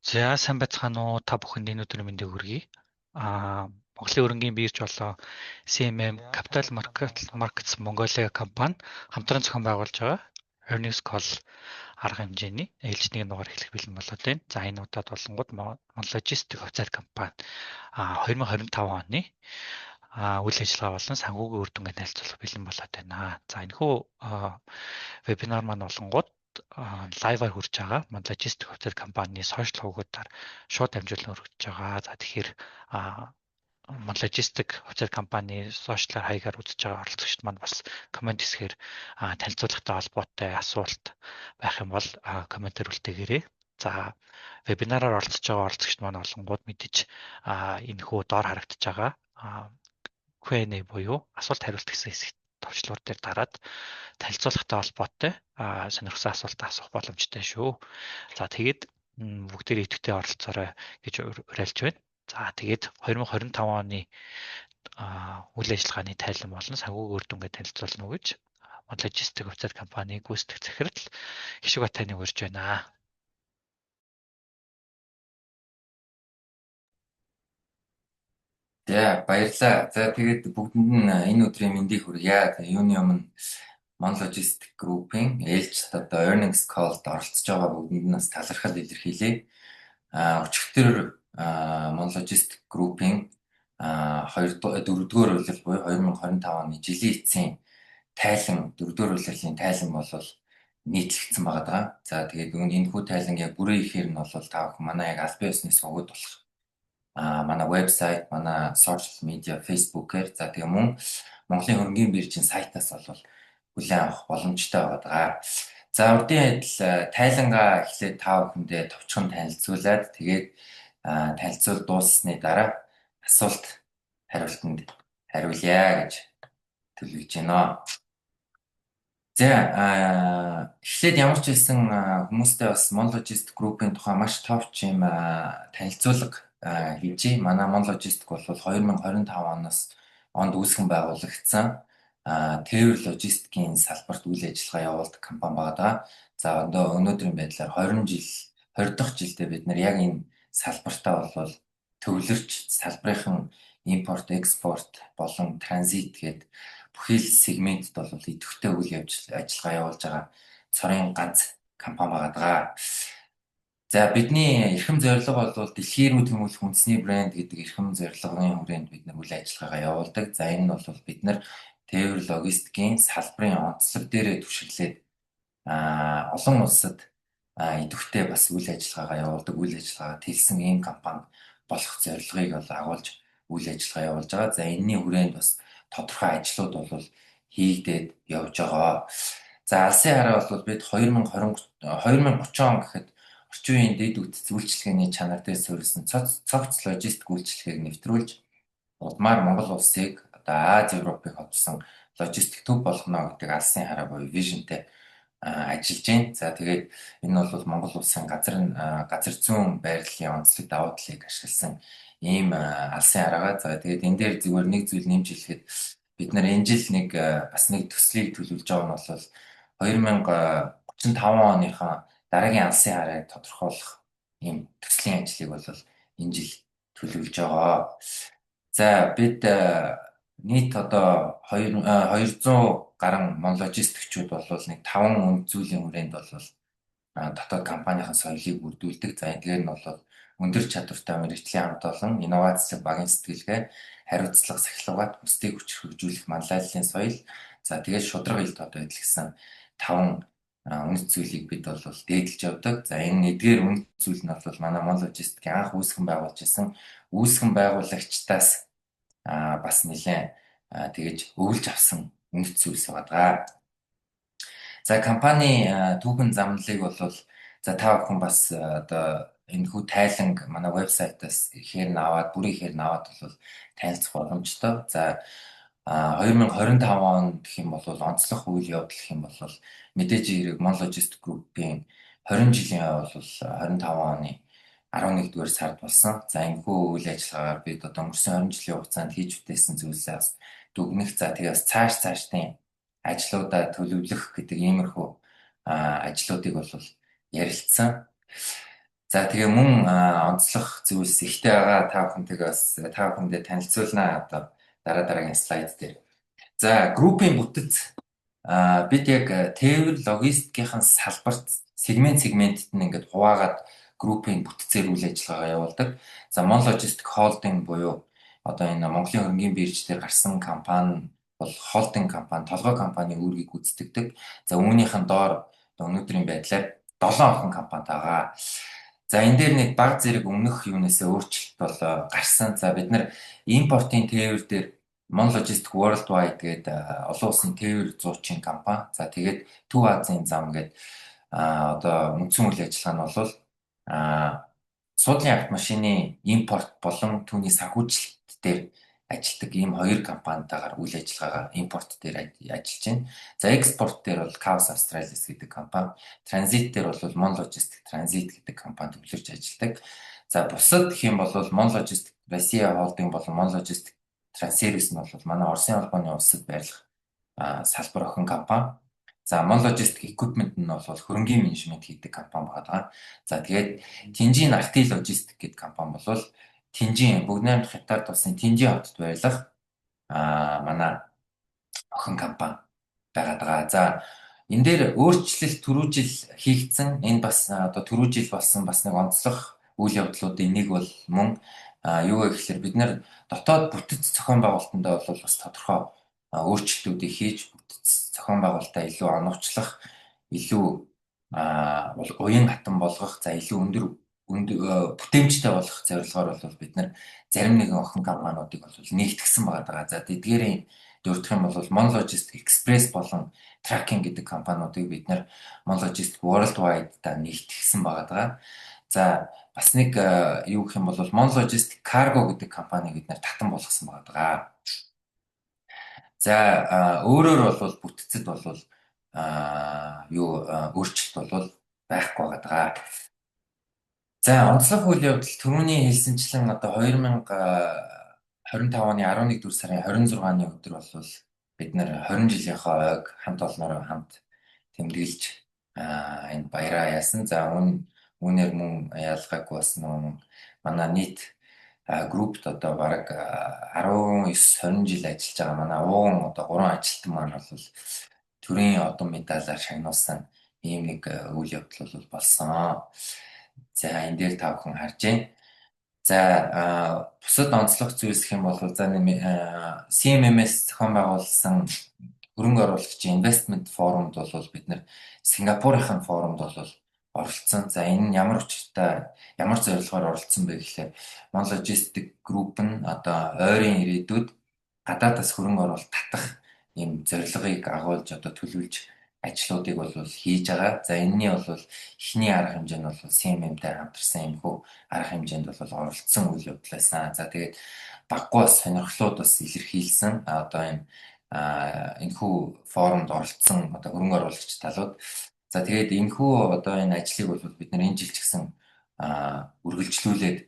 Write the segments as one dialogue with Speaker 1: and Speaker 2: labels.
Speaker 1: За сайн байцгаана уу? Та бүхэнд энэ өдрийн мэндийг хүргэе. Монголын өрөнгийн бирж болоо CMM Capital Markets Mongolia компани хамтран зохион байгуулж байгаа Earnings Call арга хэмжээний ээлжийн дугаар эхлэх бэлэн болоод байна. За энэ удаад болонгууд Monlogistic хувьцаат компани 2025 оны үйл ажиллагаа болон санхүүгийн үр дүнгээ танилцуулах бэлэн болоод байна. За энэхүү вебинар маань болонгууд лайваар хүрж байгаа. Monlogistic хувьцаат компанийн сошиал хуудасаар шууд дамжуулан өргөж байгаа. За тэгэхээр Monlogistic хувьцаат компанийн сошиал хаягаар үзэж байгаа оролцогчид маань бас комент хэсгээр танилцуулгатай холбоотой асуулт байх юм бол комментээр үлдээгээрэй. За вебинараар оролцож байгаа оролцогчид маань олонгууд мэдээж энэхүү доор харагдаж байгаа Q&A буюу асуулт хариулт гэсэн хэсэгт товчлуур дээр дараад танилцуулгатай холбоотой сонирхсан асуултаа асуух боломжтой шүү. За тэгээд бүгдээрээ идэвхтэй оролцоорой гэж уриалж байна. За тэгээд 2025 оны үйл ажиллагааны тайлан болон санхүүгийн үр дүнгээ танилцуулна уу гэж Monlogistic хувьцаат компанийн гүйцэтгэх захирал Хишиг Батайныг урьж байна.
Speaker 2: За баярлалаа. За тэгээд бүгдэнд нь энэ өдрийн мэндийг хүргье. Юуны өмнө Monlogistic Group-ийн ээлжид одоо earnings call-д оролцож байгаа бүгдэнд нь бас талархал илэрхийлье. Өчигдөр Monlogistic Group-ийн 4-р улирал буюу 2025 оны жилийн эцсийн тайлан 4-р улирлын тайлан болол нийтлэгдсэн байгаа. За тэгээд энэхүү тайлан яг бүрэн ихээр нь бол та бүхэн манай яг албан ёсны сувгууд болох манай вебсайт, манай social media, Facebook-ээр за тэгээ мөн Монголын хөрөнгийн биржийн сайтаас бол хүлээн авах боломжтой байгаа. За урдын адил тайлангаа эхлээд та бүхэндээ товчхон танилцуулаад тэгээд танилцуул дууссаны дараа асуулт хариултанд хариулъя гэж төлөвлөж байна. За эхлээд ямар ч хэлсэн хүмүүстэй бас Monlogistic Group-ийн тухай маш товч юм танилцуулга хийжээ. Манай Monlogistic бол 2025 онд үүсгэн байгуулагдсан тээвэр логистикийн салбарт үйл ажиллагаа явуулдаг компани байгаа. За өнөөдрийн байдлаар 20 дахь жилдээ бид нар яг энэ салбартаа бол төвлөрч салбарынхан импорт, экспорт болон транзит гэдэг бүхий л сегментэд бол идэвхтэй үйл ажиллагаа явуулж байгаа цорын ганц компани байгаа. За бидний эрхэм зорилго бол дэлхий рүү тэмүүлэх үндэсний брэнд гэдэг эрхэм зорилгын хүрээнд бид нар үйл ажиллагаагаа явуулдаг. За энэ нь бол бид нар тээвэр логистикийн салбарын онцлог дээрээ түшиглээд олон улсад идэвхтэй бас үйл ажиллагаагаа явуулдаг, үйл ажиллагаагаа тэлсэн ийм компани болох зорилгыг бол агуулж үйл ажиллагаа явуулж байгаа. За энэний хүрээнд бас тодорхой ажлууд бол хийгдээд явж байгаа. За алсын хараа бол бид 2030 он гэхэд орчин үеийн дэд үтц үйлчилгээний чанар дээр суурилсан цогц логистик үйлчилгээг нэвтрүүлж удмаар Монгол улсыг одоо Аз Европыг хоцсон логистик төв болгоно гэдэг алсын хараа буюу вижнтэй ажиллаж байна. За тэгээд энэ бол Монгол улсын газар зүйн байрлалын онцлог давуу талыг ашигласан ийм алсын хараагаа. За тэгээд энэ дээр зүгээр нэг зүйл нэмж хэлэхэд бид нар энэ жил бас нэг төслийг төлөвлөж байгаа нь бол 2035 оныхоо дараагийн алсын харааг тодорхойлох ийм төслийн ажлыг бол энэ жил төлөвлөж байгаа. За бид нийт одоо 200 гаруй Monlogisticчуд бол нэг 5 үнд зүйлийн хүрээнд бол дотоод компанийн соёлыг бүрдүүлдэг. За энэ нь бол өндөр чадвартай мэргэжлийн хамт олон инновацлог багийн сэтгэлгээ, хариуцлага, сахилгат, хүсдийг хүч хөгжүүлэх манлайллын соёл. За тэгээд шударга ил тод байдал гэсэн 5 үнэт зүйлийг бид бол дээдэлж явдаг. За энэ эдгээр үнэт зүйл нь бол манай Monlogistic-ийн анх үүсгэн байгуулж исэн үүсгэн байгуулагчдаас бас нэлээд тэгэж өвлж авсан үнэт зүйлс байгаа. За компани түүхэн замналыг бол за та бүхэн бас одоо энэ хүү тайланг манай вебсайтаас ихээр нь аваад бүрийн ихээр нь аваад бол танилцах боломжтой. За 2025 он гэх юм бол онцлог үйл явдал гэх юм бол мэдээж хэрэг Monlogistic Group-ийн 20 жилийн бол 25 оны 11-р сард болсон. За энэхүү үйл ажиллагаагаар бид одоо өнгөрсөн 20 жилийн хугацаанд хийж бүтээсэн зүйлсээс дүгнэх. За тэгээс цаашдын ажлуудаа төлөвлөх гэдэг иймэрхүү ажлуудыг бол ярилцсан. За тэгээ мөн онцлог зүйлс ихтэй байгаа та бүхэнтэйгээ бас та бүхэндээ танилцуулнаа одоо дараагийн слайд дээр. За группийн бүтэц бид яг тээвэр логистикийн салбарт сегментэд нь ингээд хуваагаад группийн бүтцээр үйл ажиллагаа явуулдаг. За Mon Logistic Holding буюу одоо энэ Монголын хөрөнгөний бирж дээр гарсан компани бол холдинг компани, толгой компани үүргийг гүйцэтгэдэг. За үүнийхэн доор өнөөдрийн байдлаар 7 охин компани байгаа. За энэ дээр нэг баг зэрэг өмнөх юунаас өөрчлөлт бол гарсан. За бид нар импортын тээвэр дээр Mon Logistic Worldwide гэдэг олон улсын тээвэр зуучин компани. За тэгээд Төв Азийн зам гэдэг одоо үндсэн үйл ажиллагаа нь бол суудлын автомашины импорт болон түүний санхүүжилт дээр ажилладаг ийм хоёр компанитайгаар үйл ажиллагаагаа импорт дээр ажиллаж байна. За экспорт дээр бол Caos Australis гэдэг компани, транзит дээр бол Mon Logistic Transit гэдэг компани төвлөрч ажилладаг. За бусад гэх юм бол Mon Logistic Россия Холдинг болон Mon Logistic Транссервис нь бол манай Оросын холбооны улсад байрлах салбар охин компани. За Mon Logistic Equipment нь бол хөрөнгийн менежмент хийдэг компани байгаа. За тэгээд Тинжин Арти Logistic гэдэг компани бол Тинжин Бүгднайрамд Хятад улсын Тинжин хотод байлах манай охин компани байгаа. За энэ дээр өөрчлөлт түрүү жил хийгдсэн. Энэ бас одоо түрүү жил болсон бас нэг онцлог үйл явдлуудын нэг бол мөн юу гэхээр бид нэр дотоод бүтэц зохион байгуулалтанд бол бас тодорхой өөрчлөлтүүдийг хийж бүтэц зохион байгуулалтаа илүү оновчлох, илүү уян хатан болгох, за илүү өндөр бүтээмжтэй болох зорилгоор бол бид нар зарим нэгэн охин компаниудыг бол нэгтгэсэн байгаа. За тэдгээрийн дөрөвдөх юм бол Mon Logistic Express болон Tracking гэдэг компаниудыг бид нар Mon Logistic Worldwide та нэгтгэсэн байгаа. За бас нэг юу гэх юм бол Mon Logistic Cargo гэдэг компаниг бид нэр татан болгосон байгаа. За өөрөөр бол бүтцэд бол өөрчлөлт бол байхгүй байгаа. За онцлог үйл явдал түрүүний хэлсэнчлэн одоо 2025 оны 11 дуусар сарын 26-ны өдөр бол бид нэр 20 жилийнхаа ойг хамт олноороо хамт тэмдэглэж энэ баяраа яасан. За үүнээр мөн ялгаагүй бас манай нийт группт одоо бараг 19-20 жил ажиллаж байгаа манай ууган одоо 3 ажилтан маань бол төрийн одон медалаар шагнуулсан ийм нэг үйл явдал бол болсон. За энэ дээр та бүхэн харж байна. За бусад онцлог зүйлс гэх юм бол за CMMS зохион байгуулсан хөрөнгө оруулагчийн инвестмент форумд бол бид нэр Сингапурын форумд бол оролцсон. За энэ нь ямар учиртай, ямар зорилгоор оролцсон бэ гэхээр Mon Logistic Group нь одоо ойрын ирээдүйд гадаадаас хөрөнгө оруулалт татах ийм зорилгыг агуулж одоо төлөвлөж ажлуудыг бол хийж байгаа. За энэний бол эхний арга хэмжээ нь бол CMM-тэй хамтарсан юм хөө арга хэмжээнд бол оролцсон үйл явдлаасан. За тэгээд баггүй бас сонирхлууд бас илэрхийлсэн. Одоо энэ энэхүү форумд оролцсон одоо хөрөнгө оруулагч талууд. За тэгээд энэхүү одоо энэ ажлыг бол бид нар энэ жил ч гэсэн үргэлжлүүлээд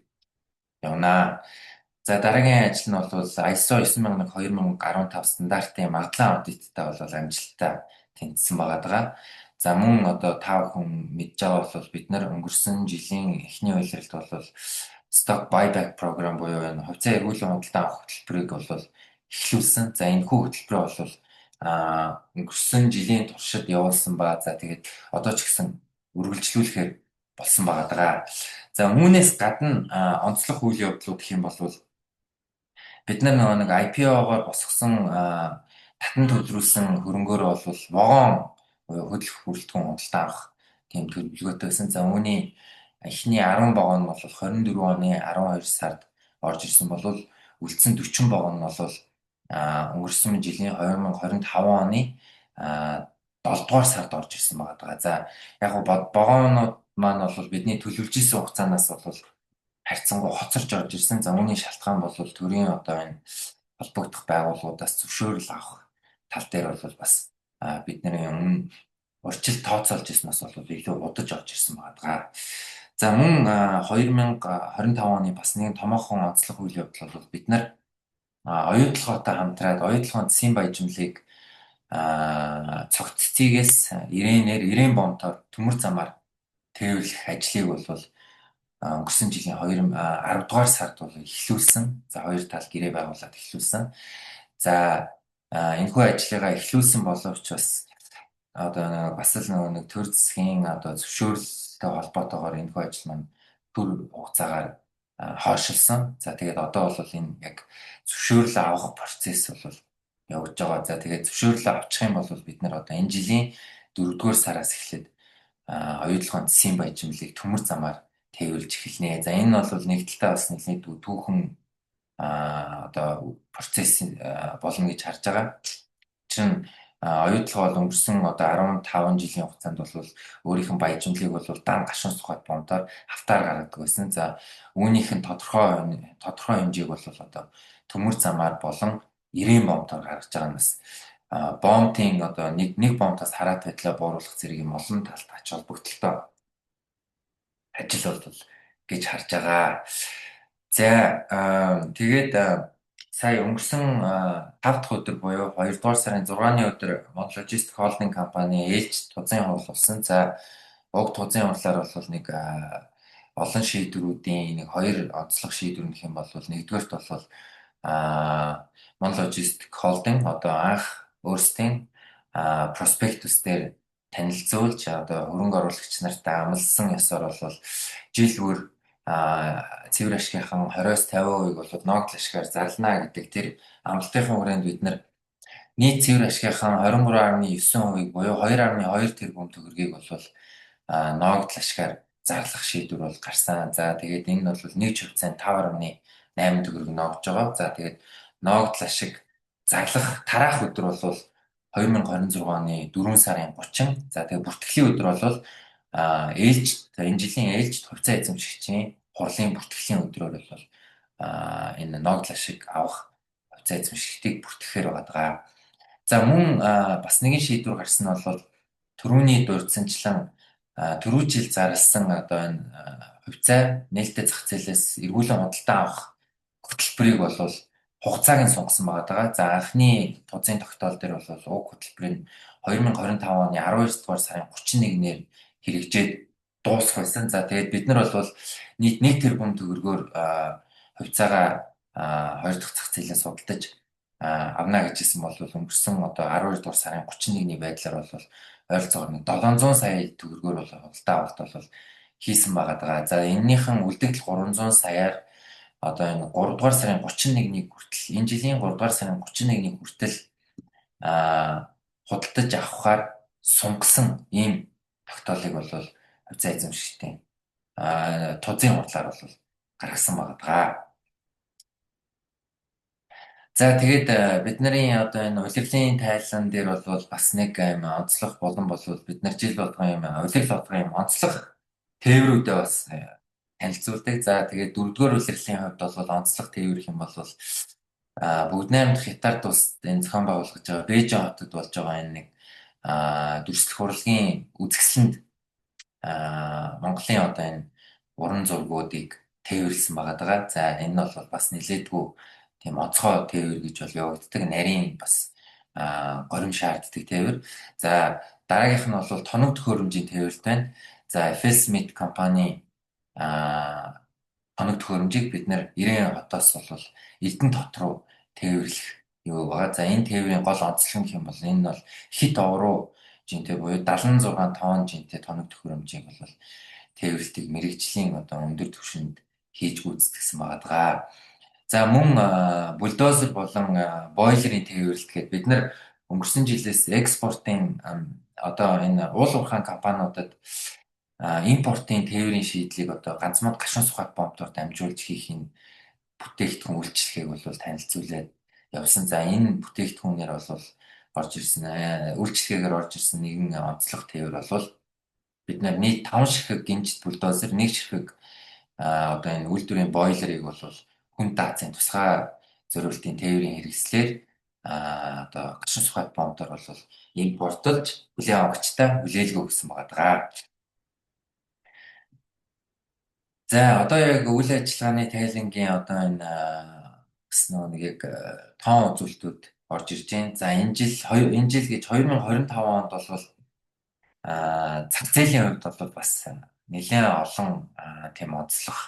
Speaker 2: явнаа. За дараагийн ажил нь бол ISO 9001:2015 стандартын магадлал аудиттай бол амжилттай тэнцсэн байгаа. За мөн одоо та бүхэн мэдж байгаа бол бид нар өнгөрсөн жилийн эхний улиралд бол stock buyback program буюу энэ хувьцаа эргүүлэн худалдан авах хөтөлбөрийг бол эхлүүлсэн. За энэ хөтөлбөрөө бол өнгөрсөн жилийн туршид явуулсан ба за тэгээд одоо ч гэсэн үргэлжлүүлэхээр болсон байгаа. За үүнээс гадна онцлог үйл явдлууд гэх юм бол бид нар нэг IPO-гоор босгосон татан төлрүүлсэн хөрөнгөөр бол вагон хөдөлгөх бүрэлдэхүүн худалдан авах тийм төлөвлөгөөтэй байсан. За үүний эхний 10 вагон нь бол 24 оны 12 сард орж ирсэн бол үлдсэн 40 вагон нь бол өнгөрсөн жилийн 2025 оны 7 дугаар сард орж ирсэн байгаа. За яг вагонууд маань бол бидний төлөвлөж исэн хугацаанаас бол харьцангуй хоцорч орж ирсэн. За үүний шалтгаан бол төрийн одоо энэ холбогдох байгууллагуудаас зөвшөөрөл авах тал дээр бол бас бидний өмнө урьдчилан тооцоолж ирснээс бол илүү удаж орж ирсэн байгаа. За мөн 2025 оны бас нэгэн томоохон онцлог үйл явдал бол бид нар оюутлогоотой хамтраад оюутлогын засгийн баяжмлыг цогццгээс ирээн бомтоор төмөр замаар тээвэрлэх ажлыг бол өнгөрсөн жилийн 10 дугаар сард бол эхлүүлсэн. За хоёр тал гэрээ байгуулад эхлүүлсэн. За энэхүү ажлыгаа эхлүүлсэн боловч бас л нэг төр засгийн зөвшөөрлөлтэй холбоотойгоор энэхүү ажил маань төр хугацаагаар хойшилсан. За тэгээд одоо бол энэ яг зөвшөөрөл авах процесс бол явж байгаа. За тэгээд зөвшөөрөл авчих юм бол бид нар одоо энэ жилийн 4-р сараас эхлээд оюутлогын засгийн баяжмлыг төмөр замаар тээвэрлж эхэлнэ. За энэ бол нэг талдаа бас нэлээд түүхэн процесс болно гэж харж байгаа. Учир нь оюутлага бол өнгөрсөн 15 жилийн хугацаанд бол өөрийнх нь баяжмлыг бол дан гашуун сухад бомдоор хавтаар гаргадаг байсан. За үүнийх нь тодорхой хэмжээг бол төмөр замаар болон ирээн бомдоор гаргаж байгаа нь бас бомбын нэг бомбоос хараат байдлаа бууруулах зэрэг юм олон талт ач холбогдолтой ажил бол гэж харж байгаа. За тэгээд сая өнгөрсөн 5 дахь өдөр буюу 2 дугаар сарын 6-ны өдөр Монгол Логистик Холдинг компани ээлж тузын хурал болсон. За уг тузын хурлаар бол нэг олон шийдвэрүүдийн нэг хоёр онцлог шийдвэр гэх юм бол нэгдүгээрт бол Монгол Логистик Холдинг анх өөрсдийн проспектус дээр танилцуулж хөрөнгө оруулагч нартай амласан ёсоор бол жил бүр цэвэр ашигын 20-50% бол ногдол ашгаар зарлана гэдэг тэр амлалтынхаа хүрээнд бид нар нийт цэвэр ашигын 23.9% буюу 2.2 тэрбум төгрөгийг бол ногдол ашгаар зарлах шийдвэр бол гарсан. За тэгээд энэ бол нэг хувьцаанд 5.8 төгрөг ногдож байгаа. За тэгээд ногдол ашиг зарлах тараах өдөр бол 2026 оны 4 сарын 30. За тэгээд бүртгэлийн өдөр бол энэ жилийн ээлж хувьцаа эзэмшигчийн хурлын бүртгэлийн өдрөөр бол энэ ногдол ашиг авах хувьцаа эзэмшигчдийг бүртгэхээр байгаа. За мөн бас нэгэн шийдвэр гарсан нь бол түрүүний дурдсанчлан түрүү жил зарласан энэ хувьцаа нээлттэй зах зээлээс эргүүлэн худалдаа авах хөтөлбөрийг бол хугацааг нь сунгасан байгаа. За анхны тузын тогтоол дээр бол уг хөтөлбөрийг 2025 оны 12 дугаар сарын 31-нд хэрэгжээд дуусах байсан. За тэгээд бид нар бол нийт 1 тэрбум төгрөгөөр хувьцаагаа 2 дахь зах зээлээс худалдаж авна гэжсэн бол өнгөрсөн 12 дугаар сарын 31-ний байдлаар бол ойролцоогоор 700 сая төгрөгөөр бол худалдаа авалт бол хийсэн байгаа. За энэнийхэн үлдэгдэл 300 саяар энэ 3 дугаар сарын 31-ний хүртэл энэ жилийн 3 дугаар сарын 31-ний хүртэл худалдаж авахаар сунгасан ийм тогтоолыг бол хувьцаа эзэмшигчдийн тузын хурлаар бол гаргасан байгаа. За тэгээд бидний энэ улирлын тайлан дээр бол бас нэг юм онцлог болон бид нар жил болгон юм улирал болгон юм онцлог тээврүүдээ бас танилцуулдаг. За тэгээд 4-р улирлын хувьд бол онцлог тээвэр юм бол бүгд найрамдах Хятад улсад энэ зохион байгуулагдж байгаа Бээжин хотод болж байгаа энэ нэг дүрслэх урлагийн үзэсгэлэнд Монголын энэ уран зургуудыг тээвэрлсэн байгаа. За энэ бол бас нэлээдгүй тийм онцгой тээвэр гэж бол явагддаг. Нарийн бас горим шаарддаг тээвэр. За дараагийнх нь бол тоног төхөөрөмжийн тээвэрлт байна. За FLSmith компани тоног төхөөрөмжийг бид нэр 90 хотоос бол Эрдэнэ тот руу тээвэрлэх юу байгаа. За энэ тээврийн гол онцлог нь юм бол энэ бол хит овруу жинтэй буюу 76 тонн жинтэй тоног төхөөрөмжийг бол тээвэрлтийг мэрэгжлийн өндөр түвшинд хийж гүйцэтгэсэн байгаа. За мөн бульдозер болон бойлерын тээвэрлэлт гээд бид нар өнгөрсөн жилээс экспортын энэ уул уурхайн компаниудад импортын тээврийн шийдлийг ганцмод гашуун сухад бомбоор дамжуулж хийхин бүтээгдэхүүн үйлчлэгийг бол танилцуулаад явсан. За энэ бүтээгдэхүүнээр бол орж ирсэн үйлчлэгээр орж ирсэн нэгэн онцлог тээвэр бол бид нар нийт 5 ширхэг гинжит бульдозер, 1 ширхэг энэ үйлдвэрийн бойлерыг бол хүн даацын тусгай зориултын тээврийн хэрэгслээр гашуун сухад бомбоор бол импортолж хүлээн авагчтай хүлээлгөө өгсөн байгаа. За яг үйл ажиллагааны тайлангийн энэ нэг яг тоон үзүүлэлтүүд орж ирж байна. За энэ жил гэж 2025 онд бол зах зээлийн хувьд бол бас нэлээд олон тийм онцлог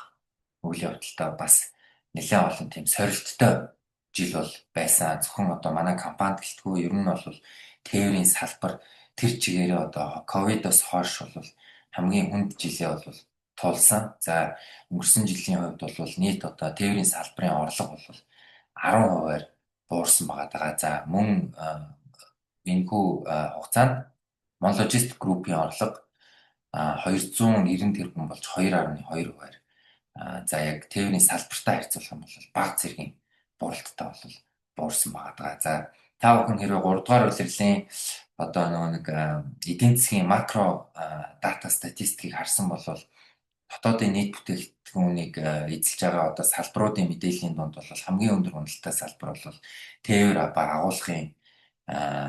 Speaker 2: үйл явдалтай бас нэлээд олон тийм сорилттой жил бол байсан. Зөвхөн одоо манай компанид гэлтгүй ер нь бол тээврийн салбар тэр чигээрээ одоо ковидоос хойш бол хамгийн хүнд жилээ бол тулсан. За өнгөрсөн жилийн хувьд бол нийт одоо тээврийн салбарын орлого бол 10%-аар буурсан байгаа. За мөн энэхүү хугацаанд Monlogistic Group-ийн орлого 290 тэрбум болж 2.2%-аар за яг тээврийн салбартай харьцуулах юм бол бага зэргийн буралттай бол буурсан байгаа. За та бүхэн хэрвээ 3 дугаар улирлын одоо нэг эдийн засгийн макро дата статистикийг харсан бол дотоодын нийт бүтээгдэхүүнийг эзэлж байгаа одоо салбаруудын мэдээллийн дунд бол хамгийн өндөр үнэлттэй салбар бол тээвэр ба агуулгын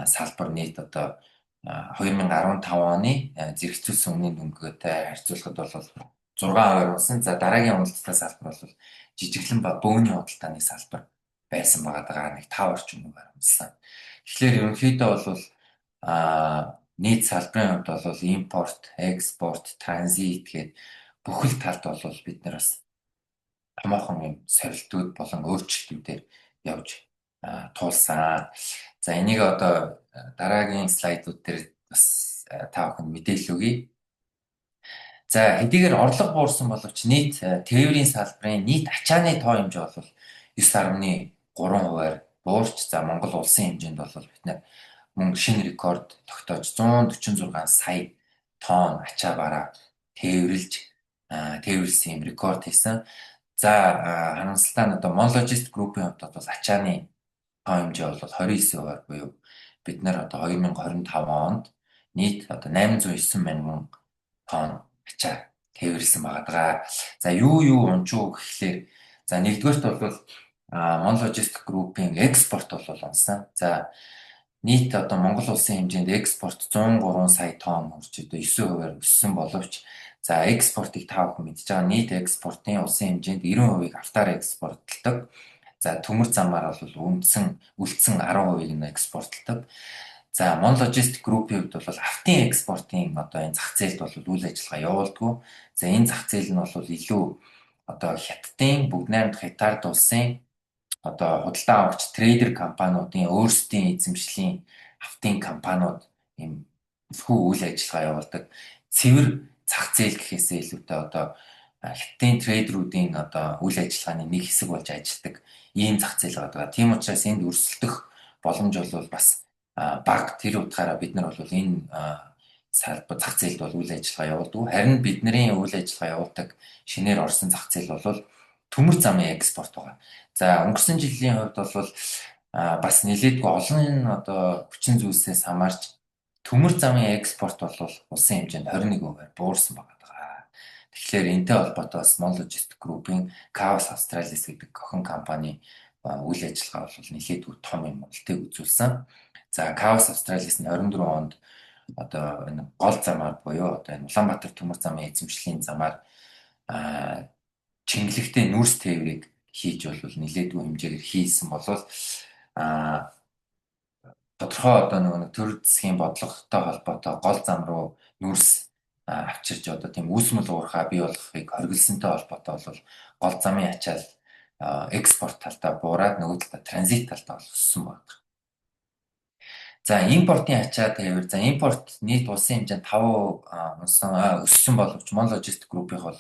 Speaker 2: салбар нийт одоо 2015 оны зэрэгцүүлсэн үнийн дүнгөөтэй харьцуулахад бол 6% унсан. За дараагийн үнэлттэй салбар бол жижиглэн ба бөөний худалдааны салбар байсан байгаа. Нэг 5 орчим хувиар унсан. Тэгэхээр ерөнхийдөө бол нийт салбарын хувьд бол импорт, экспорт, транзит гээд бүхэл талд бол бид нар бас томоохон юм сорилтууд болон өөрчлөлтүүдээр явж туулсан. За энийг одоо дараагийн слайдууд дээр бас та бүхэнд мэдээлэл өгье. За хэдийгээр орлого буурсан боловч нийт тээврийн салбарын нийт ачааны тоо хэмжээ бол 9.3%-аар буурч за Монгол улсын хэмжээнд бол бид нар мөн шинэ рекорд тогтоож 146 сая тонн ачаа бараа тээвэрлсэн юм рекорд хийсэн. За харамсалтай нь одоо Monlogistic Group-ийн хувьд бол ачааны тоо хэмжээ бол 29%-аар буюу бид нар одоо 2025 онд нийт одоо 809 мянган тонн ачаа тээвэрлсэн байгаа. За юу унчуу гэхлээр за нэгдүгээрт бол Monlogistic Group-ийн экспорт бол унсан. За нийт одоо Монгол улсын хэмжээнд экспорт 103 сая тонн хүрч одоо 9%-аар өссөн боловч за экспортыг та бүхэн мэдж байгаа нийт экспортын улсын хэмжээнд 90%-ийг автаар экспортлдог. За төмөр замаар бол үлдсэн 10%-ийг нь экспортлдог. За Monlogistic Group-ийн хувьд бол автын экспортын одоо энэ зах зээлд бол үйл ажиллагаа явуулдаг. За энэ зах зээл нь бол илүү одоо хятадын бүгд найрамдах Хятад улсын одоо худалдаа авагч трейдер компаниудын өөрсдийн эзэмшлийн автын компаниуд ийм зөвхөн үйл ажиллагаа явуулдаг. Цэвэр зах зээл гэхээсээ илүүтэй одоо хятадын трейдеруудын одоо үйл ажиллагааны нэг хэсэг болж ажилладаг ийм зах зээл байгаа. Тийм учраас энд өрсөлдөх боломж бол бас бага. Тэр утгаараа бид нар бол энэ салбар зах зээлд бол үйл ажиллагаа явуулдаг. Харин бидний үйл ажиллагаа явуулдаг шинээр орсон зах зээл бол төмөр замын экспорт байгаа. За өнгөрсөн жилийн хувьд бол бас нэлээдгүй олон одоо хүчин зүйлсээс хамаарч төмөр замын экспорт бол улсын хэмжээнд 21%-аар буурсан байгаа. Тэгэхээр энэтэй холбоотой бас Monlogistic Group-ийн Chaos Australis гэдэг охин компани үйл ажиллагаа бол нэлээдгүй том юм үлтэйг үзүүлсэн. За Chaos Australis нь 24 онд одоо энэ гол замаар буюу одоо энэ Улаанбаатар төмөр замын эзэмшлийн замаар чингэлэгтэй нүрс тээврийг хийж бол нэлээдгүй хэмжээгээр хийсэн болвол тодорхой одоо нэг төр засгийн бодлоготой холбоотой гол зам руу нүрс авчирч одоо тийм үүсмэл уурхаа бий болгохыг хоригдсантай холбоотой бол гол замын ачаал экспорт талдаа буураад нөгөө талдаа транзит талдаа бол өссөн байна. За импортын ачаа тээвэр за импорт нийт улсын хэмжээнд 5% өссөн боловч Monlogistic Group-ийн бол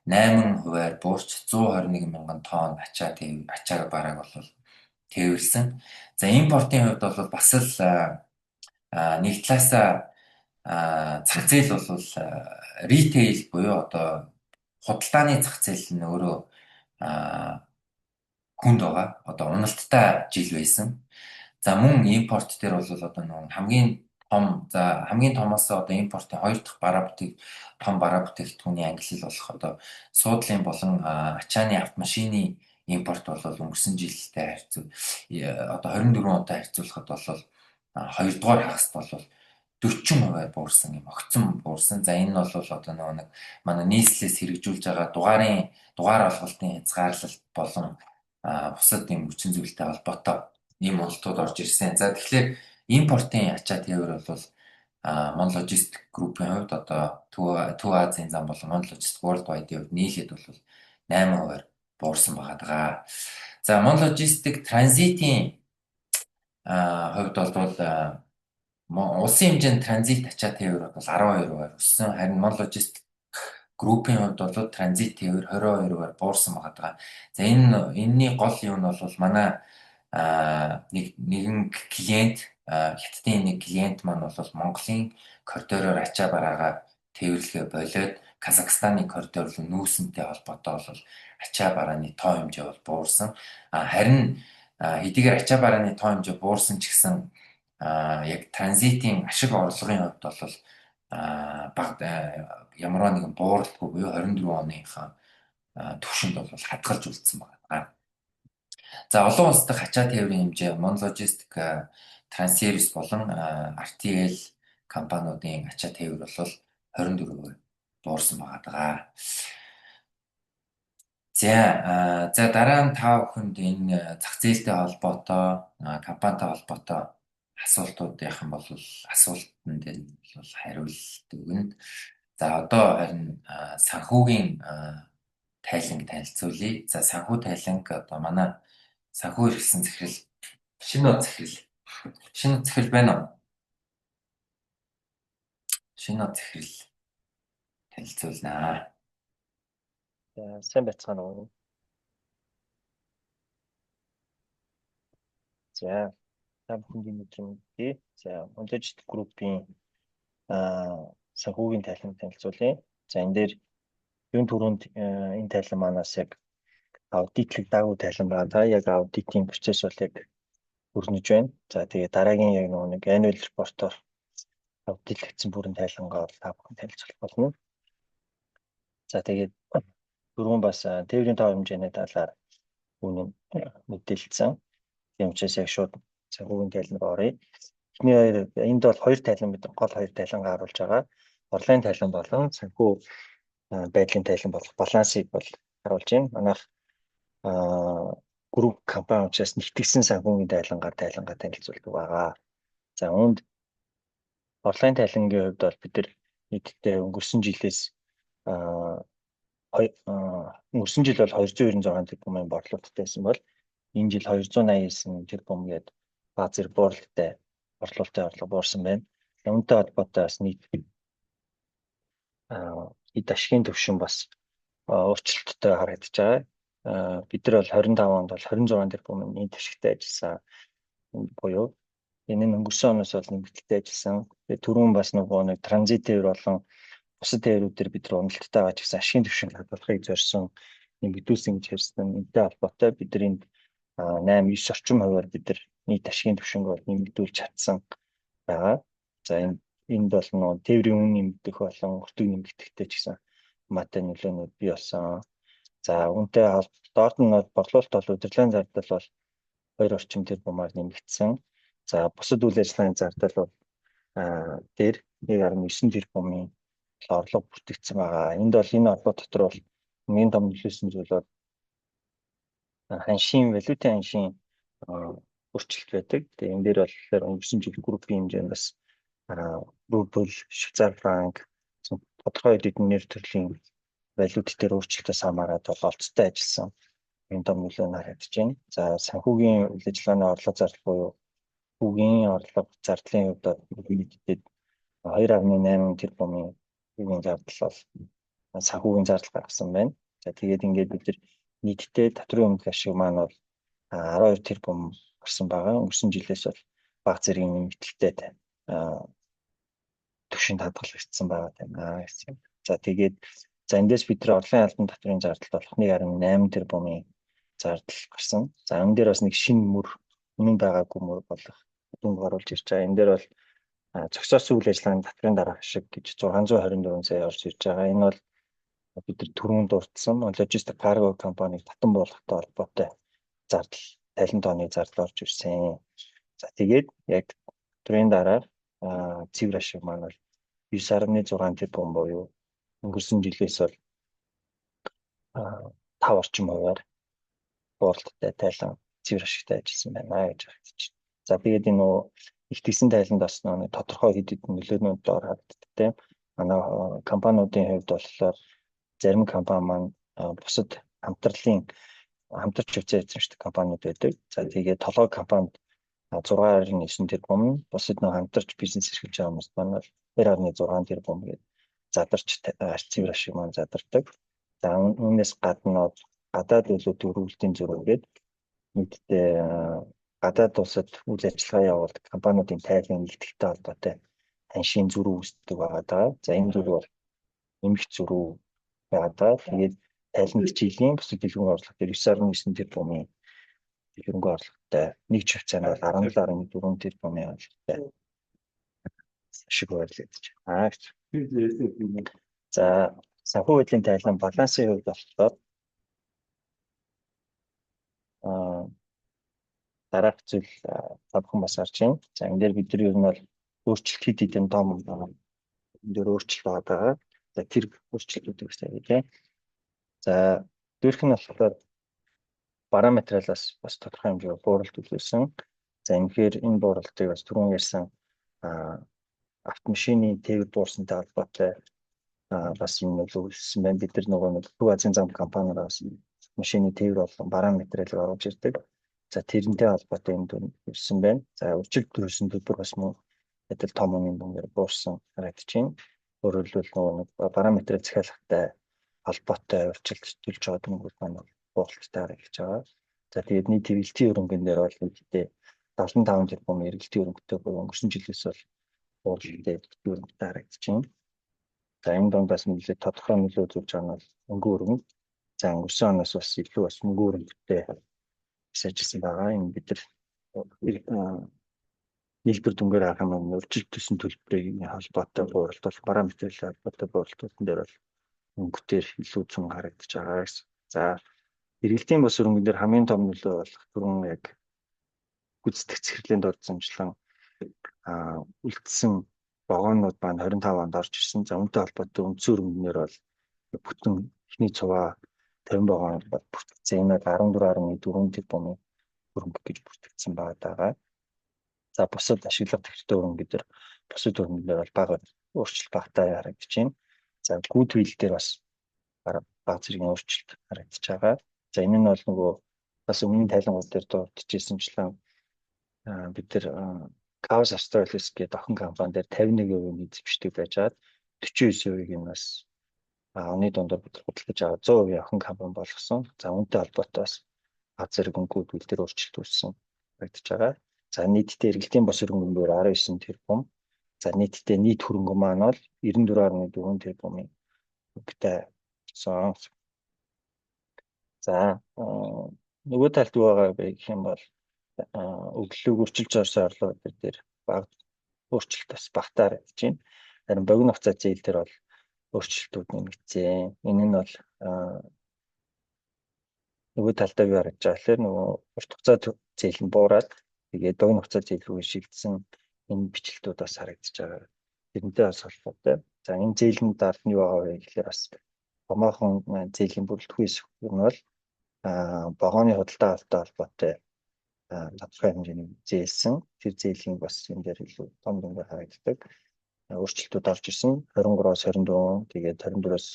Speaker 2: 8%-аар буурч 121 мянган тонн ачаа барааг бол тээвэрлсэн. За импортын хувьд бол бас л нэг талаасаа зах зээл бол ритейл буюу одоо худалдааны зах зээл нь өөрөө хүнд байгаа. Одоо уналттай жил байсан. За мөн импорт дээр бол одоо нэг хамгийн томоос одоо импортын 2 дахь том бараа бүтээгдэхүүний ангилал болох одоо суудлын болон ачааны автомашины импорт бол өнгөрсөн жилдээ одоо 24 онтой харьцуулахад бол 2 дугаар хагаст бол 40%-аар буурсан юм огцом буурсан. За энэ нь бол одоо нэг манай нийслэлээс хэрэгжүүлж байгаа дугаар олголтын хязгаарлалт болон бусад юм хүчин зүйлтэй холбоотой ийм уналтууд орж ирсэн. За тэгэхээр импортын ачаа тээвэр бол Mon Logistics Group-ийн хувьд одоо Төв Азийн зам болон Mon Logistics Worldwide-ийн хувьд нийлээд бол 8% буурсан байгаа. За Mon Logistics Transit-ийн хувьд бол улсын хэмжээнд транзит ачаа тээвэр бол 12% өссөн. Харин Mon Logistics Group-ийн хувьд бол транзит тээвэр 22% буурсан байгаа. За энэний гол юм нь бол манай нэгэн клиент хятадын нэг клиент маань бол Монголын коридороор ачаа бараагаа тээвэрлэгээ болоод Казахстаны коридор руу нүүсэнтэй холбоотой бол ачаа барааны тоо хэмжээ бол буурсан. Харин хэдийгээр ачаа барааны тоо хэмжээ буурсан ч гэсэн яг транзитийн ашиг орлогын хувьд бол ямар нэгэн бууралгүй буюу 24 оныхаа түвшинд бол хадгалж үлдсэн байна. За олон улс дахь ачаа тээврийн хэмжээ Mon Logistics Transervice болон RTL компаниудын ачаа тээвэр бол 24% буурсан байгаа. За дараа нь та бүхэнд энэ зах зээлтэй холбоотой, компанитай холбоотой асуултуудынх нь бол асуултанд бол хариулт өгнө. За одоо харин санхүүгийн тайланг танилцуулъя. За санхүү тайланг одоо манай санхүү эрхсэн захирал шинэ захирал байна уу? Шинэ захирал танилцуулнаа.
Speaker 3: Сайн байцгаана уу? За та бүхэнд өдрийн за Mon Logistics Group-ийн санхүүгийн тайланг танилцуулъя. За энэ дээр юун түрүүнд энэ тайлан манаас яг аудитлог дагуу тайлан байгаа. За яг аудитын процесс бол яг өрнөж байна. За тэгээ дараагийн яг нэг annual report-оор аудитлагдсан бүрэн тайлангаа та бүхэн танилцуулах болно. За тэгээд дөрвөн бас тээврийн тоо хэмжээний талаар үүнийг мэдээлсэн. Тийм учраас яг шууд санхүүгийн тайлбар оръё. Энд бол хоёр тайлан бид гол хоёр тайлангаа харуулж байгаа. Орлогын тайлан болон санхүү байдлын тайлан болох балансыг бол харуулж байна. Манайх групп компани учраас нэгтгэсэн санхүүгийн тайлангаа танилцуулдаг байгаа. За үүнд орлогын тайлангийн хувьд бол бид нар нийтдээ өнгөрсөн жилээс өнгөрсөн жил бол 296 тэрбумын борлуулалттай байсан бол энэ жил 289 тэрбум гээд бааз зэрэг бууралтай орлого буурсан байна. Үүнтэй холбоотой бас нийт эд ашигын түвшин бас өөрчлөлттэй харагдаж байгаа. Бид нар бол 25 онд бол 26 тэрбумын эд ашигтай ажилласан буюу энэ нь өнгөрсөн оноос бол нэмэгдэлтэй ажилласан. Тэгээ түрүүн бас нэг транзит тээвэр болон бусад тээврүүдээр бид нар уналттай байгаа ч гэсэн ашигын түвшин хадгалахыг зорьсон нэмэгдүүлсэн гэж хэлсэн. Энэтэй холбоотой бид нар энд 8-9 орчим хувиар бид нар нийт ашигын түвшинг бол нэмэгдүүлж чадсан байгаа. За энд бол нөө тээврийн үн нэмэгдэх болон өртөг нэмэгдэхтэй ч гэсэн хамаатай нөлөөнүүд бий болсон. За үүнтэй доод нь борлуулалт бол удирдлагын зардал бол 2 орчим тэрбумаар нэмэгдсэн. За бусад үйл ажиллагааны зардал бол дээр 1.9 тэрбумын орлого бүртгэгдсэн байгаа. Энд бол энэ орлого дотор бол хамгийн том нөлөөсөн зүйл бол валютын ханшийн өөрчлөлт байдаг. Тэгээ энэ дээр бол өнгөрсөн жил группийн хэмжээнд бас рубль, швейцар франк, тодорхой хэдэн нэр төрлийн валют дээр өөрчлөлтөөс хамаарат бол олцтой ажилласан. Энэ том нөлөө харагдаж байна. За санхүүгийн үйл ажиллагааны орлого зардал буюу хүүгийн орлого зардлын хувьд нийтдээ 2.8 тэрбумын хүүгийн зардал бол санхүүгийн зардал гаргасан байна. За тэгээд ингээд бид нар нийтдээ татврын өмнөх ашиг маань бол 12 тэрбум гарсан байгаа. Өнгөрсөн жилээс бол бага зэргийн нэмэгдэлтэй түвшинд хадгалагдсан байгаа гэсэн. За тэгээд эндээс бид нар орлогын албан татврын зардал болох 1.8 тэрбумын зардал гарсан. За энэ дээр бас нэг шинэ мөр үнэн байгаагүй мөр болох дүнг оруулж ирж байгаа. Энэ дээр бол зохицоосон үйл ажиллагааны татврын дараах ашиг гэж 624 сая орж ирж байгаа. Энэ бол бид нар түрүүнд дурдсан логистик карго компаниг татан буулгахтай холбоотой зардал, тайлан тооны зардал орж ирсэн. За тэгээд яг түрийн дараа цэвэр ашиг маань бол 9.6 тэрбум буюу өнгөрсөн жилээс бол 5 орчим хувиар бууралттай тайлан цэвэр ашигтай ажилласан байна гэж харагдаж байна. За тэгээд энэ нөө их тэгсэн тайланд бас нэг тодорхой хэд хэдэн нөлөөнүүд доор харагддаг тийм. Манай компаниудын хувьд болохоор зарим компани маань бусад хамтарч хөвцөө эзэмшдэг компаниуд байдаг. За тэгээд толгой компанид 6.9 тэрбум, бусад нэг хамтарч бизнес эрхэлж байгаа хүмүүс маань бол 2.6 тэрбум гээд задарч арчив ашиг маань задардаг. За үүнээс гадна гадаад улсууд төрүүлэлтийн зөрүү гээд нийтдээ гадаад улсад үйл ажиллагаа явуулдаг компаниудын тайлбар нэгтгэхтэй холбоотой ханшийн зөрүү үүсдэг байгаа даа. За энэ зөрүү бол нэмэх зөрүү байгаа даа. Тэгээд тайлбар жилийн бусад дэлгүүр орлого дээр 9.9 тэрбумын хөрөнгө орлоготой нэг хвцааны бол 17.4 тэрбумын орлоготой шиг байлж байна. За санхүү байдлын тайлан балансын хувьд болохоор дараах зүйл тавхан бас харж байна. За энэ дээр бид нар ер нь бол өөрчлөлт хэд хэдэн том энэ дээр өөрчлөлт байгаа. За тэр өөрчлөлтүүдийг бас тавья. За дөрөх нь болохоор параметрлаас бас тодорхой хэмжээгээр бууралт үзүүлсэн. За үнэхээр энэ бууралтыг бас түрүүн ярьсан автомашины тээвэр буурсантай холбоотой бас юм нөлөөлсөн байна. Бид нар нөгөө Төв Азийн зам компаниудаас машины тээвэр болон параметрыг оруулж ирдэг. За тэрнтэй холбоотой юм дүрсэн байна. За үржилт төрүүлсэн төлбөр бас мөн адил том үнийн дүнгээр буурсан харагдаж байна. Өөрөөр хэлбэл нөгөө параметрыг захиалгатай холбоотой үржилт төлж байгаа дүнгууд маань бууралттай харагдаж байгаа. За тэгээд нийт эргэлтийн хөрөнгөн дээр бол үүдээ 75 тэрбум эргэлтийн хөрөнгөтэй буюу өнгөрсөн жилээс бол бууралттай эргэлтийн хөрөнгөтэй харагдаж байна. За энэ донд бас нэлээд тодорхой нөлөө үзүүлж байгаа нь бол өнгө хөрөнгө. За өнгөрсөн оноос бас илүү бас өнгө хөрөнгөтэй ажилласан байгаа. Энэ бид нар нийлбэр дүнгээр харах юм бол үржилт төсөн төлбөрийн холбоотой бууралт бол параметрийн холбоотой бууралтууд дээр бол өнгөтөр илүү зүүн харагдаж байгаа гэсэн. За эргэлтийн бос хөрөнгөн дээр хамгийн том нөлөө болох түрүүн яг гүйцэтгэх цэцэрлэгэнд орцсончлон үлдсэн вагонууд маань 25 онд орж ирсэн. За үүнтэй холбоотой үндсэн хөрөнгөнөр бол бүтэн эхний цуваа 50 вагон бүртгэгдсэн. Энэ 14.4 тэрбумын хөрөнгө гэж бүртгэгдсэн байгаа. За бусад ашиглах хэрэгтэй хөрөнгө дээр бусад хөрөнгөнөр бол бага өөрчлөлт багтаа харагдаж байна. За гүйтгэл дээр бас бага зэргийн өөрчлөлт харагдаж байгаа. За энэ нь бол нөгөө бас өмнө тайлангууд дээр дурдчихжээ бид нар Chaos Astralis гэдэг охин компани дээр 51% эзэмшдэг байжгаад 49%-ийг нь бас оны дундаар бид худалдаж аваад 100% охин компани болгосон. За үүнтэй холбоотой бас бага зэрэг өнгүүд үйл дээр өөрчлөлт үүссэн харагдаж байгаа. За нийтдээ эргэлтийн бос хөрөнгө бүр 19 тэрбум. За нийтдээ нийт хөрөнгө маань бол 94.4 тэрбумын хөрөнгөтэй болсон. За нөгөө талд юу байгаа вэ гэх юм бол өглөөг өрчилж орсон орлогууд дээр бага өөрчлөлт бас багтаар гэж байна. Харин богино хугацаа зээл дээр бол өөрчлөлтүүд нэмэгдсэн. Энэ нь бол нөгөө талдаа юу харагдаж байгаа гэхээр нөгөө урт хугацаа зээл нь буураад тэгээд богино хугацаа зээл рүү шилжсэн энэ бичлэлтүүд бас харагдаж байгаа. Тэрнтэй бас холбоотой. За энэ зээлийн дард нь юу байгаа вэ гэхээр бас томоохон зээлийн бүрэлдэхүүн хэсэг нь бол вагоны худалдаа холбоотой тодорхой хэмжээний зээлсэн. Тэр зээлийн бас энэ дээр илүү том дүнгээр харагддаг. Өөрчлөлтүүд орж ирсэн. 23-аас 24, тэгээд 24-аас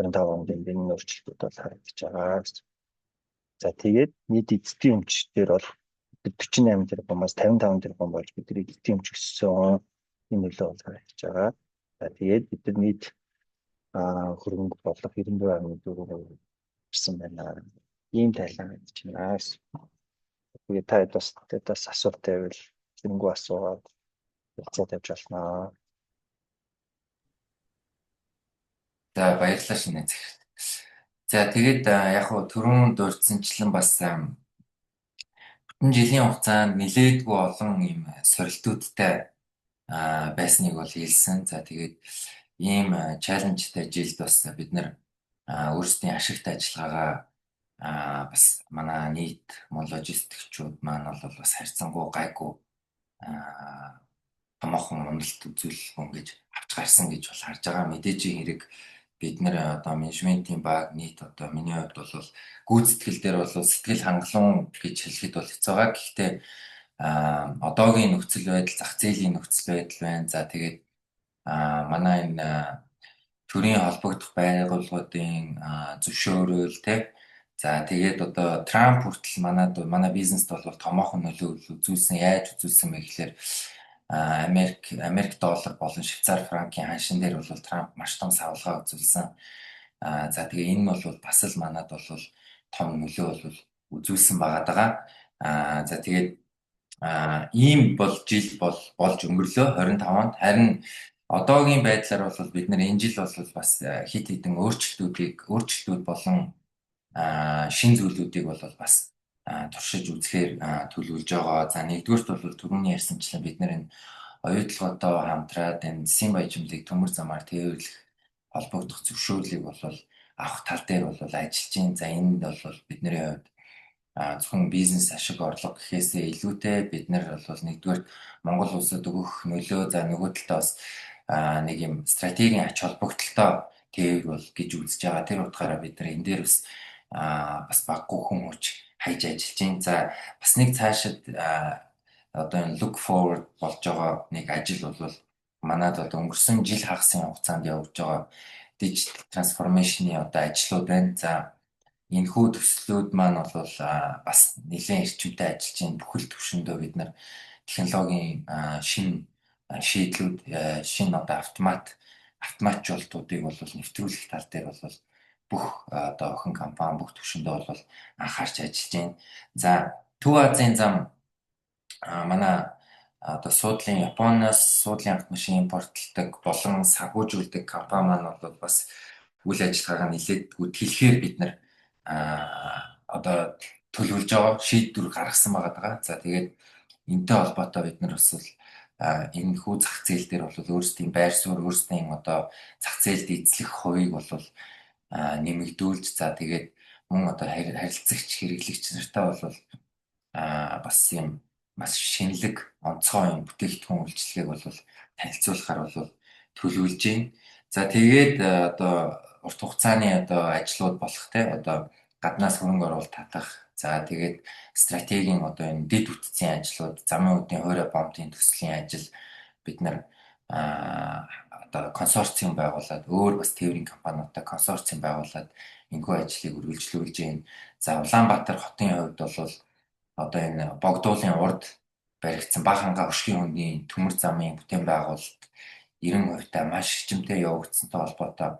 Speaker 3: 25 онд энэ өөрчлөлтүүд бол харагдаж байгаа. За тэгээд нийт эзэдийн өмч дээр бол 48 тэрбумаас 55 тэрбум болж бидний эзэдийн өмч өссөн. Энэ нөлөө бол харагдаж байгаа. За тэгээд бид нар нийт хөрөнгө бодлого 94.4% ирсэн байна. Ийм тайлан харагдаж байна. Тэгээд та бас асуулт байвал зэнгүү асуугаад хэлцээ тавьж болно.
Speaker 2: За баярлалаа шинэ захирал. За тэгээд яг хуу түрүүн дурдсанчлан бас бүтэн жилийн хугацаанд нэлээдгүй олон ийм сорилтуудтай байсныг бол хэлсэн. За тэгээд ийм чаленжтай жилд бас бид нар өөрсдийн ашигтай ажиллагаагаа бас манай нийт логистикчуд маань бол бас харьцангуй гайгүй томоохон уналт үзүүлэлт ингэж авч гарсан гэж бол харж байгаа. Мэдээжийн хэрэг бид нэр одоо менежментийн баг нийт одоо миний хувьд бол гүйцэтгэл дээр бол сэтгэл хангалуун гэж хэлэхэд бол хэцүү байгаа. Гэхдээ одоогийн нөхцөл байдал, зах зээлийн нөхцөл байдал байна. За тэгээд манай энэ төрийн холбогдох байгууллагуудын зөвшөөрөл те. За тэгээд одоо Трамп хүртэл манай бизнест бол томоохон нөлөө үзүүлсэн. Яаж үзүүлсэн бэ гэхээр Америк доллар болон Швейцар франкын ханшин дээр бол Трамп маш том савлгаа үзүүлсэн. За тэгээ энэ бол бас л манад бол том нөлөө бол үзүүлсэн байгаа. За тэгээд ийм бол жил болж өнгөрлөө 25-нд. Харин одоогийн байдлаар бол бид нар энэ жил бол бас хит хитэн өөрчлөлтүүд болон шин зүйлүүдийг бол бас туршиж үзэхээр төлөвлөж байгаа. За нэгдүгээрт бол түрүүний ярьсанчлан бид нар энэ оюутлагуудаа хамтраад энэ засгийн баяжмлыг төмөр замаар тээвэрлэх холбогдох зөвшөөрлийг бол авах тал дээр бол ажиллаж байна. За энэ бол бидний хувьд зөвхөн бизнес ашиг орлого гэхээсээ илүүтэй бид нар бол нэгдүгээр Монгол улсад өгөх нөлөө за нөгөө талдаа бас нэг юм стратегийн ач холбогдолтой тээвэр бол гэж үзэж байгаа. Тэр утгаараа бид нар энэ дээр бас баггүй хүн хүч хайж ажиллаж байна. За бас нэг цаашид одоо энэ look forward болж байгаа нэг ажил бол манад одоо өнгөрсөн жил хагасын хугацаанд явж байгаа digital transformation-ы одоо ажлууд байна. За энэхүү төслүүд маань бол бас нэлээд эрчимтэй ажиллаж байна. Бүхэл түвшиндөө бид нар технологийн шинэ шийдлүүд, шинэ одоо автоматжуулалтуудыг бол нэвтрүүлэх тал дээр бол бүх одоо охин компани бүх түвшиндээ бол анхаарч ажиллаж байна. За Төв Азийн зам манай одоо Японоос суудлын автомашин импортлдог болон санхүүжүүлдэг компани маань бол бас үйл ажиллагаагаа нэлээд дэлгэхээр бид нар одоо төлөвлөж байгаа шийдвэр гаргасан байгаа. За тэгээд энэтэй холбоотой бид нар бас энэ хүү зах зээл дээр бол өөрсдийн байр суурь, өөрсдийн одоо зах зээлд эзлэх хувийг бол нэмэгдүүлж за тэгээд мөн одоо харилцагч хэрэглэгч нартай бол бас юм маш шинэлэг онцгой бүтээгдэхүүн үйлчилгээг бол танилцуулахаар бол төлөвлөж байна. За тэгээд одоо урт хугацааны одоо ажлууд болох те одоо гаднаас хөрөнгө оруулалт татах. За тэгээд стратегийн одоо энэ дэд үтцийн ажлууд, замын үдийн хуурай бомтын төслийн ажил бид нар одоо консорциум байгуулад өөр бас тээврийн компаниудтай консорциум байгуулад энэхүү ажлыг үргэлжлүүлж байна. За Улаанбаатар хотын хувьд бол одоо энэ богдуулын урд баригдсан Баханга өшгийн хөндийн төмөр замын бүтээн байгуулалт 90% маш хэмжээтэй явагдсантай холбоотой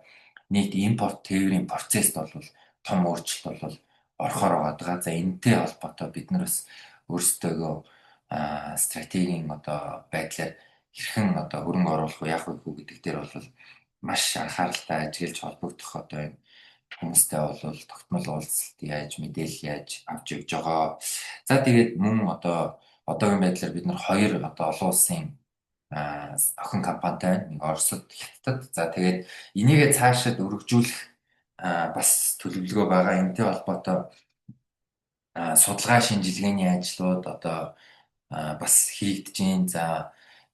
Speaker 2: нийт импорт тээврийн процессд бол том өөрчлөлт бол орохоор байгаа. За энэтэй холбоотой бид нар бас өөрсдөө стратегийн одоо байдлаар хэрхэн одоо хөрөнгө оруулах уу яах вэ гэдэг дээр бол маш анхааралтай ажиллаж холбогдох одоо энэ хүмүүстэй бол тогтмол уулзалт яаж мэдээлэл яаж авч явж байгаа. За тэгээд мөн одоогийн байдлаар бид нар хоёр одоо олон улсын охин компанитай байна. Нэг Оросд, Хятадд. За тэгээд энийгээ цаашид өргөжүүлэх бас төлөвлөгөө байгаа. Энэтэй холбоотой судалгаа шинжилгээний ажлууд одоо бас хийгдэж байна. За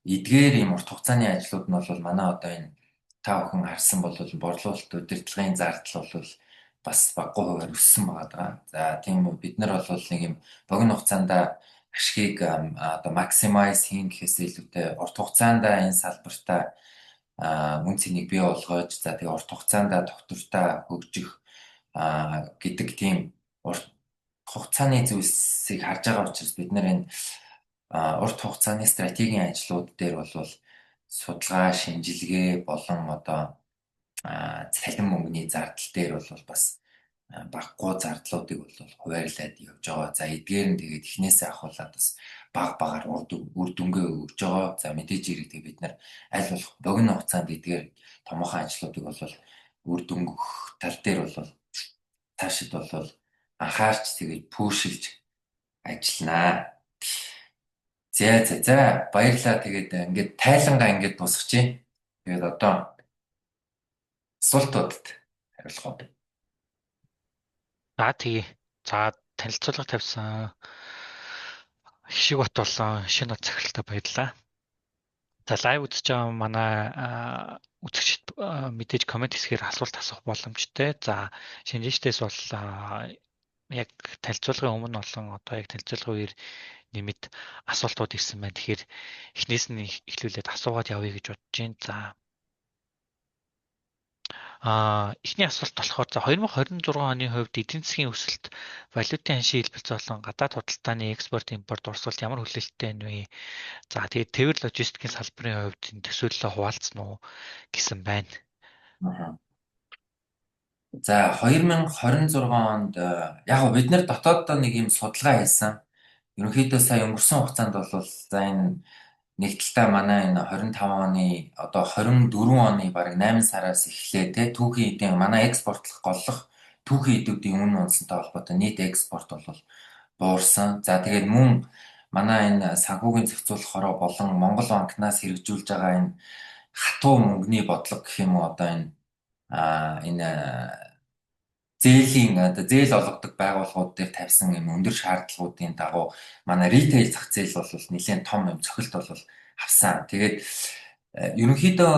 Speaker 2: эдгээр юм урт хугацааны ажлууд нь бол манай одоо энэ та бүхэн харсан бол борлуулалт удирдлагын зардал бол бас баггүй хувиар өссөн байгаа. За тийм үү бид нар бол нэг юм богино хугацаанд ашгийг одоо максимайз хийн гэхээс илүүтэй урт хугацаанд энэ салбартаа мөн цэнийг бий болгож за тэгээ урт хугацаанд доктортой хөгжих гэдэг тийм урт хугацааны зүйлсийг харж байгаа учраас бид нар энэ урт хугацааны стратегийн ажлууд дээр бол судалгаа, шинжилгээ болон одоо цалин мөнгөний зардал дээр бол бас баггүй зардлуудыг бол хуваарлаад явж байгаа. За эдгээр нь тэгээд эхнээсээ ахуулаад бас багаар үр дүнгээ өгж байгаа. За мэдээж ирээд бид нар аль болох богино хугацаанд эдгээр томоохон ажлуудыг бол үр дүн өгөх тал дээр бол таашид бол анхаарч тэгээд пүүшилж ажилланаа. За баярлалаа. Тэгээд ингээд тайлангаа ингээд дуусгачих. Тэгээд одоо асуултуудад хариулах уу?
Speaker 1: За тий. За танилцуулга тавьсан Хишиг бат болон шинэ захиралтай баярлалаа. За лайв үзэж байгаа манай үзэгчд мэдээж комент хэсгээр асуулт асуух боломжтой. За шинжээчдээс бол яг танилцуулгын өмнө болон одоо яг танилцуулгын үеэр нэмэт асуултууд ирсэн байна. Тэгэхээр эхнээс нь эхлүүлээд асуугаад явъя гэж бодож байна. За эхний асуулт болохоор за 2026 оны хувьд эдийн засгийн өсөлт, валютын ханшийн хэлбэлцээ болон гадаад худалдааны экспорт, импорт, урсгалт ямар хүлээлттэй байна вэ? За тэгээд тэвэр логистикийн салбарын хувьд энэ төсөөллөө хуваалцсан уу гэсэн байна.
Speaker 2: За 2026 онд яг бид нар дотооддоо нэг юм судалгаа хийсэн. Ерөнхийдөө сая өнгөрсөн хугацаанд бол за энэ нэг талдаа манай энэ 25 оны одоо 24 оны бараг 8 сараас эхлээ те түүхийн эдийн манай экспортлох голлох түүхийн эдүүдийн үнэ унсантай холбоотой нийт экспорт бол буурсан. За тэгээд мөн манай энэ санхүүгийн зохицуулах хороо болон Монгол банкнаас хэрэгжүүлж байгаа энэ хатуу мөнгөний бодлого гэх юм уу одоо энэ зээлийн одоо зээл олгодог байгууллагууд дээр тавьсан юм өндөр шаардлагуудын дагуу манай ритейл зах зээл бол нэлээд том юм цохилт бол авсан. Тэгээд ерөнхийдөө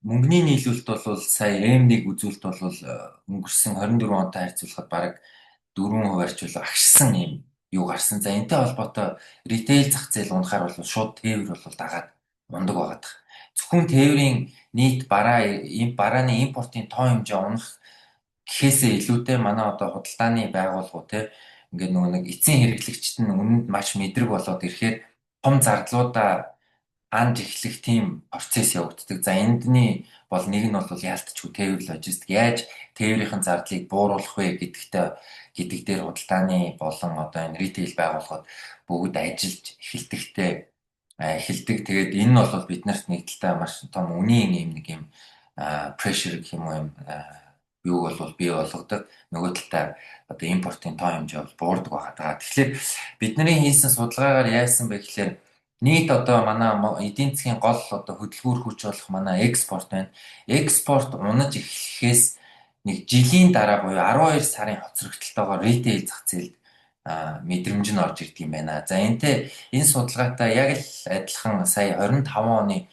Speaker 2: мөнгөний нийлүүлэлт бол сая M1 үзүүлэлт бол өнгөрсөн 24 онтой харьцуулахад бараг 4% орчил агшсан юм юу гарсан. За энэтэй холбоотой ритейл зах зээл унахаар бол шууд тээвэр бол дагаад ундаг байгаад. Зөвхөн тээврийн нийт барааны импортын тоо хэмжээ унах гэхээсээ илүүтэй манай одоо худалдааны байгууллагууд те ингээд нөгөө нэг эцсийн хэрэглэгчд нь үнэнд маш мэдрэг болоод ирэхээр том зардлуудаа анж эхлэх тийм процесс явагддаг. За эндний бол нэг нь бол яалтчгүй тээвэр логистик яаж тээврийн зардлыг бууруулах вэ гэдэг дээр худалдааны болон одоо энэ ритейл байгууллагууд бүгд ажиллаж эхэлдэг. Тэгээд энэ нь бол биднэрт нэг талдаа маш том үнийн нэг юм pressure гэх юм уу юм юу бол бий болгодог. Нөгөө талдаа одоо импортын тоо хэмжээ бол буурдаг байгаа. Тэгэхээр бидний хийсэн судалгаагаар яасан бэ гэхээр нийт одоо манай эдийн засгийн гол одоо хөдөлгүүр хүч болох манай экспорт байна. Экспорт унаж эхлэхээс нэг жилийн дараа буюу 12 сарын хоцрогдолтойгоор ритейл зах зээлд мэдрэмж нь орж ирдэг юм байна. За энэ судалгаатай яг л адилхан сая 25 оны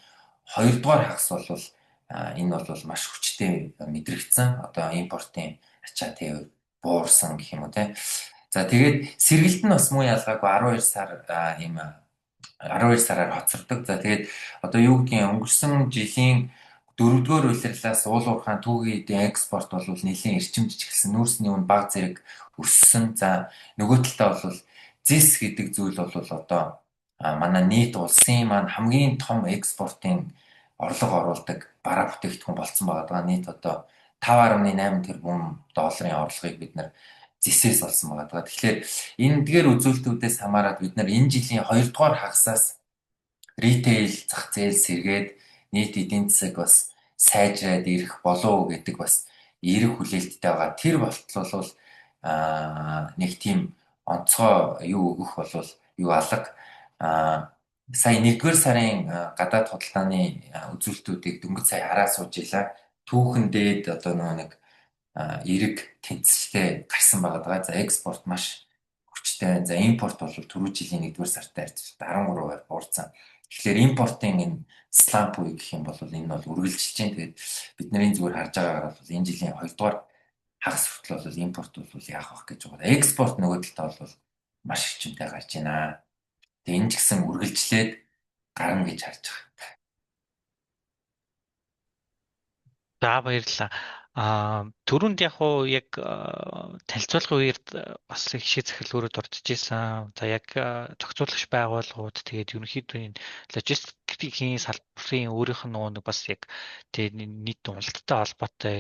Speaker 2: 2 дугаар хагас бол энэ бол маш хүчтэй мэдрэгдсэн. Одоо импортын ачаа тээвэр буурсан гэх юм уу те. За тэгээд сэргэлт нь бас муу ялгаагүй 12 сараар хоцордог. За тэгээд одоо юу гэдгийг өнгөрсөн жилийн 4-р улирлаас уул уурхайн түүхийн эдийн экспорт бол нэлийн эрчимжиж эхэлсэн. Нүүрсний үн баг зэрэг өссөн. За нөгөө талдаа бол зис гэдэг зүйл бол одоо манай нийт улсын маань хамгийн том экспортын орлого оруулдаг бараа бүтээгдэхүүн болсон байгаа. Нийт одоо 5.8 тэрбум долларын орлогыг бид нар зисээс олсон байгаа. Тэгэхээр эндгээр үзүүлэлтүүдээс хамаарат бид нар энэ жилийн 2 дугаар хагасаас ритейл зах зээл сэргээд нийт эдийн засаг бас сайжраад ирэх болов гэдэг бас эерэг хүлээлттэй байгаа. Тэр болтол бол нэг тийм онцгой юу өгөх болвол юу алга сая 1-р сарын гадаад худалдааны үзүүлэлтүүдийг дөнгөж сая хараа сууж илаа. Түүхэн дээд одоо нэг эерэг тэнцвэртэй гарсан байгаа. За экспорт маш хүчтэй. За импорт бол түрүү жилийн 1-р сартай харьцуулбал 13% буурсан. Тэгэхээр импортын энэ сламп үе гэх юм бол энэ бол үргэлжилж байна. Тэгээд бидний зүгээр харж байгаагаар бол энэ жилийн 2 дугаар хагас хүртэл бол импорт бол яах вэ гэж байгаа. Экспорт нөгөө талдаа бол маш хэмжээтэй гарч байна. Тэгээ энэ ч гэсэн үргэлжлээд гарна гэж харж байгаа.
Speaker 1: За баярлалаа. Түрүүнд яг танилцуулгын үеэр бас хишээ захирлгүүрүүд орж ижсэн. За яг зохицуулагч байгууллагууд тэгээд ерөнхийдөө энэ логистикийн салбарын өөрийнх нь нэг бас яг тэгээд нийт уналттай холбоотой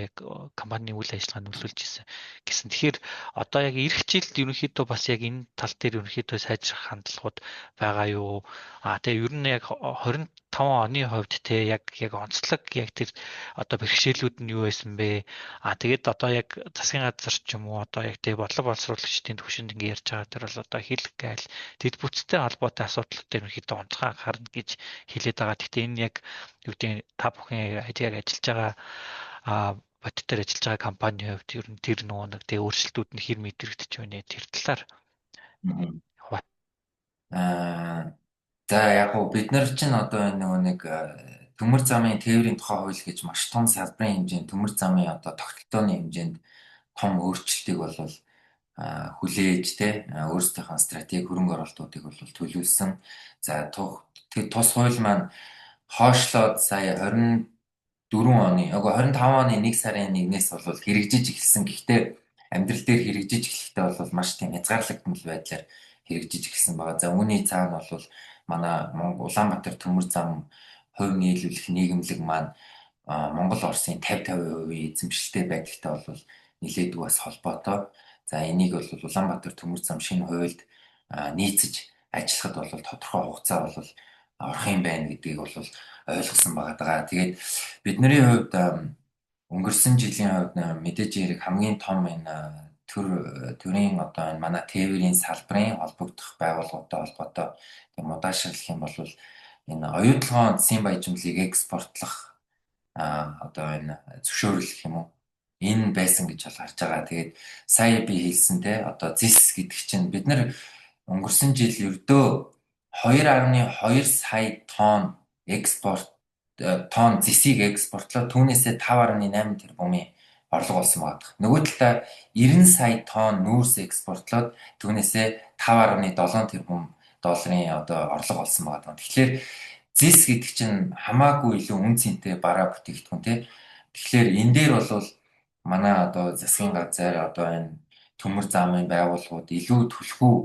Speaker 1: компанийн үйл ажиллагааг нөлөөлж ирсэн гэсэн. Тэгэхээр одоо яг эх жилд ерөнхийдөө бас яг энэ тал дээр ерөнхийдөө сайжрах хандлагууд байгаа юу? Тэгээд ер нь яг 25 оны хувьд яг онцлог яг тэр одоо бэрхшээлүүд нь юу байсан бэ? Тэгээд одоо яг засгийн газар ч юм уу одоо яг тэг бодлого боловсруулагчдын төвшөнд ингэ ярьж байгаа тэр бол одоо хил гайл тэд бүтцтэй холбоотой асуудлууд дээр ихэд онцгой анхаарна гэж хэлээд байгаа. Гэхдээ энэ яг юу гэдэг та бүхэн яг ажиллаж байгаа бодитоор ажиллаж байгаа компанийн хувьд ер нь тэр нөгөө нэг тэг өөрчлөлтүүд нь хэр мэдрэгдэж байна тэр талаар.
Speaker 2: За яг гоо бид нар чинь одоо нөгөө нэг төмөр замын тээврийн тухай хууль гэж маш том салбарын хэмжээнд төмөр замын одоо тогтолцооны хэмжээнд том өөрчлөлтийг бол хүлээж те өөрсдийнхөө стратеги хөрөнгө оруулалтуудыг бол төлөвлөсөн. За тус хууль маань хойшлоод сая 24 оны, 25 оны 1 сарын 1-ээс бол хэрэгжиж эхэлсэн. Гэхдээ амьдрал дээр хэрэгжиж эхлэхдээ бол маш тийм хязгаарлагдмал байдлаар хэрэгжиж эхэлсэн байгаа. За үүний цаана бол манай Улаанбаатар төмөр зам хувь нийлүүлэх нийгэмлэг маань Монгол Оросын 50-50% эзэмшилтэй байдагтай бол нэлээдгүй бас холбоотой. За энийг бол Улаанбаатар төмөр зам шинэ хуульд нийцэж ажиллахад бол тодорхой хугацаа бол орох юм байна гэдгийг бол ойлгосон байгаа. Тэгээд бидний хувьд өнгөрсөн жилийн хувьд мэдээж хэрэг хамгийн том энэ төрийн одоо энэ манай тээврийн салбарын холбогдох байгууллагатай холбоотой тийм удаашрлах юм бол энэ оюутлогоо засгийн баяжмлыг экспортлох одоо энэ зөвшөөрлөх юм уу? Энэ байсан гэж бол харж байгаа. Тэгээд сая би хэлсэн те одоо зис гэдэг чинь бид нар өнгөрсөн жил ердөө 2.2 сая тонн тонн зисийг экспортлоо, түүнээсээ 5.8 тэрбумын орлого олсон байдаг. Нөгөө талаа 90 сая тонн нүүрс экспортлоод түүнээсээ 5.7 тэрбум долларын одоо орлого олсон байгаа. Тэгэхээр зис гэдэг чинь хамаагүй илүү үн цэнтэй бараа бүтээгдэхүүн тий. Тэгэхээр энэ дээр бол манай одоо засгийн газар одоо энэ төмөр замын байгууллагууд илүү түлхүү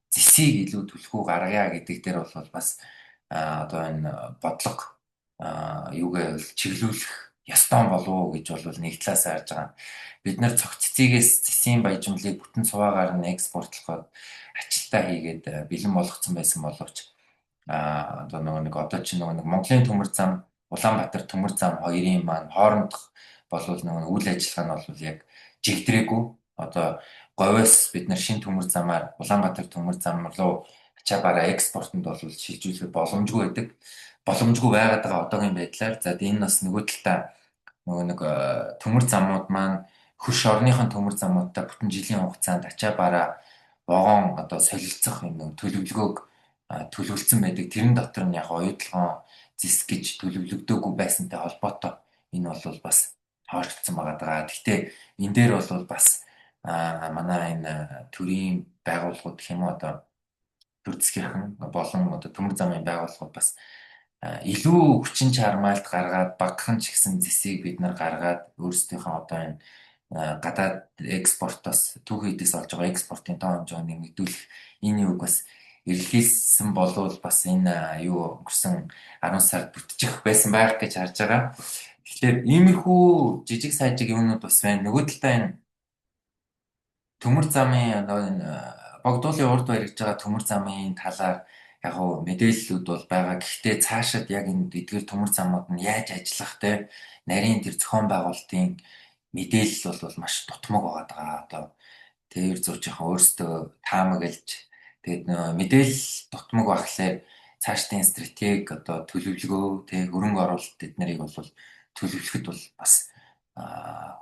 Speaker 2: зисийг илүү түлхүү гаргая гэдэг дээр бол бас одоо энэ бодлого юугээ чиглүүлэх ёстой болов уу гэж бол нэг талаас харж байгаа. Бид нар цогц цэцгээс зэсийн баяжмлыг бүтэн цуваагаар нь экспортлоход ачилтаа хийгээд бэлэн болгоцсон байсан боловч одоо нэг одоо чинь нэг Монголын төмөр зам, Улаанбаатар төмөр зам хоёрын маань хоорондох болвол нэг үйл ажиллагаа нь бол яг жигдрээгүй. Одоо говьос бид нар шинэ төмөр замаар Улаанбаатар төмөр зам руу ачаабаараа экспортод бол шилжүүлэх боломжгүй байдаг. Боломжгүй байгаад байгаа одоогийн байдлаар. За энэ бас нөгөө талдаа нэг төмөр замууд маань хөрш орныхон төмөр замуудтай бүтэн жилийн хугацаанд ачаабаараа вагон одоо солилцох юм төлөвлөгөөг төлөвлөсөн байдаг. Тэрэн дотор нь яг оюутлогоо зис гэж төлөвлөгдөөгүй байсантай холбоотой энэ бол бас хаагдсан байгаа. Гэхдээ энэ дээр бол бас манай энэ төрийн байгууллагууд гэх юм уу одоо төр засгийнхан болон одоо төмөр замын байгууллагууд бас илүү хүчин чармайлт гаргаад багахан ч гэсэн зэсийг бид нар гаргаад өөрсдийнхөө одоо энэ гадаад экспортоос түүхийдээс олж байгаа экспортын тоо хэмжээг нэмэгдүүлэх энэ юуг бас эрэлхийлсэн болвол бас энэ юу өнгөрсөн 10 сард бүтчих байсан байх гэж харж байгаа. Тэгэхээр иймэрхүү жижиг сажиг юмнууд бас байна. Нөгөө талдаа энэ төмөр замын энэ богдуулын урд барьж байгаа төмөр замын талаар яг хөө мэдээллүүд бол байгаа. Гэхдээ цаашид яг энэ эдгээр төмөр замууд нь яаж ажиллах те нарийн тэр зохион байгуулалтын мэдээлэл бол маш дутмаг байгаа. Одоо тэр зуучийн өөрсдөө таамаглаж тэгээд мэдээлэл дутмаг багхлаар цаашдын стратеги одоо төлөвлөгөө тэг хөрөнгө оруулалт эднэрийг бол төлөвлөхөд бол бас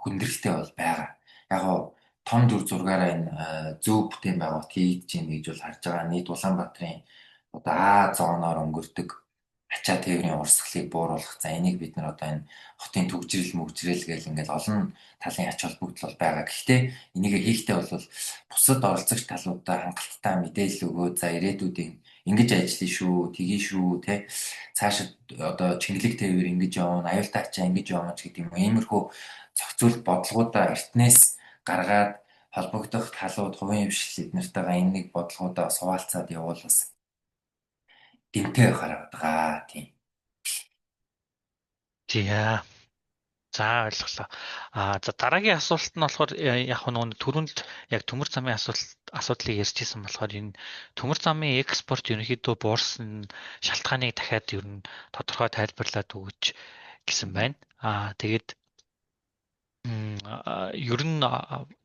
Speaker 2: хүндрэлтэй бол байгаа. Яг гоо том дүр зургаараа энэ зөв бүтээн байгуулалт хийж гин гэж бол харж байгаа. Нийт Улаанбаатарын одоо А зооноор өнгөрдөг ачаа тээврийн урсгалыг бууруулах. За энийг бид нар одоо энэ хотын төгжрэл мөгжрэл гэл ингээл олон талын ач холбогдол байгаа. Гэхдээ энийг хийхдээ бол бусад оролцогч талуудаа хангалттай мэдээлэл өгөө. За ирээдүйдээ ингэж ажиллая шүү, тгий шүү, тэ цаашид одоо чингэлэг тээвэр ингэж явна, аюултай ачаа ингэж явна ч гэдэг юм. Иймэрхүү зохицуулт бодлогуудаа эртнээс гаргаад холбогдох талууд, хувийн хвшил эднэртэйгээ энэ нэг бодлогуудаа суулцаад явуул бас дэмтэй хараад байгаа тийм.
Speaker 1: Тийм. За ойлголоо. За дараагийн асуулт нь болохоор яг нөгөө түрүүнд яг төмөр замын асуудлыг ярьжсэн болохоор энэ төмөр замын экспорт ерөнхийдөө буурсан шалтгааныг дахиад ер нь тодорхой тайлбарлаад өгч гэсэн байна. Тэгээд ер нь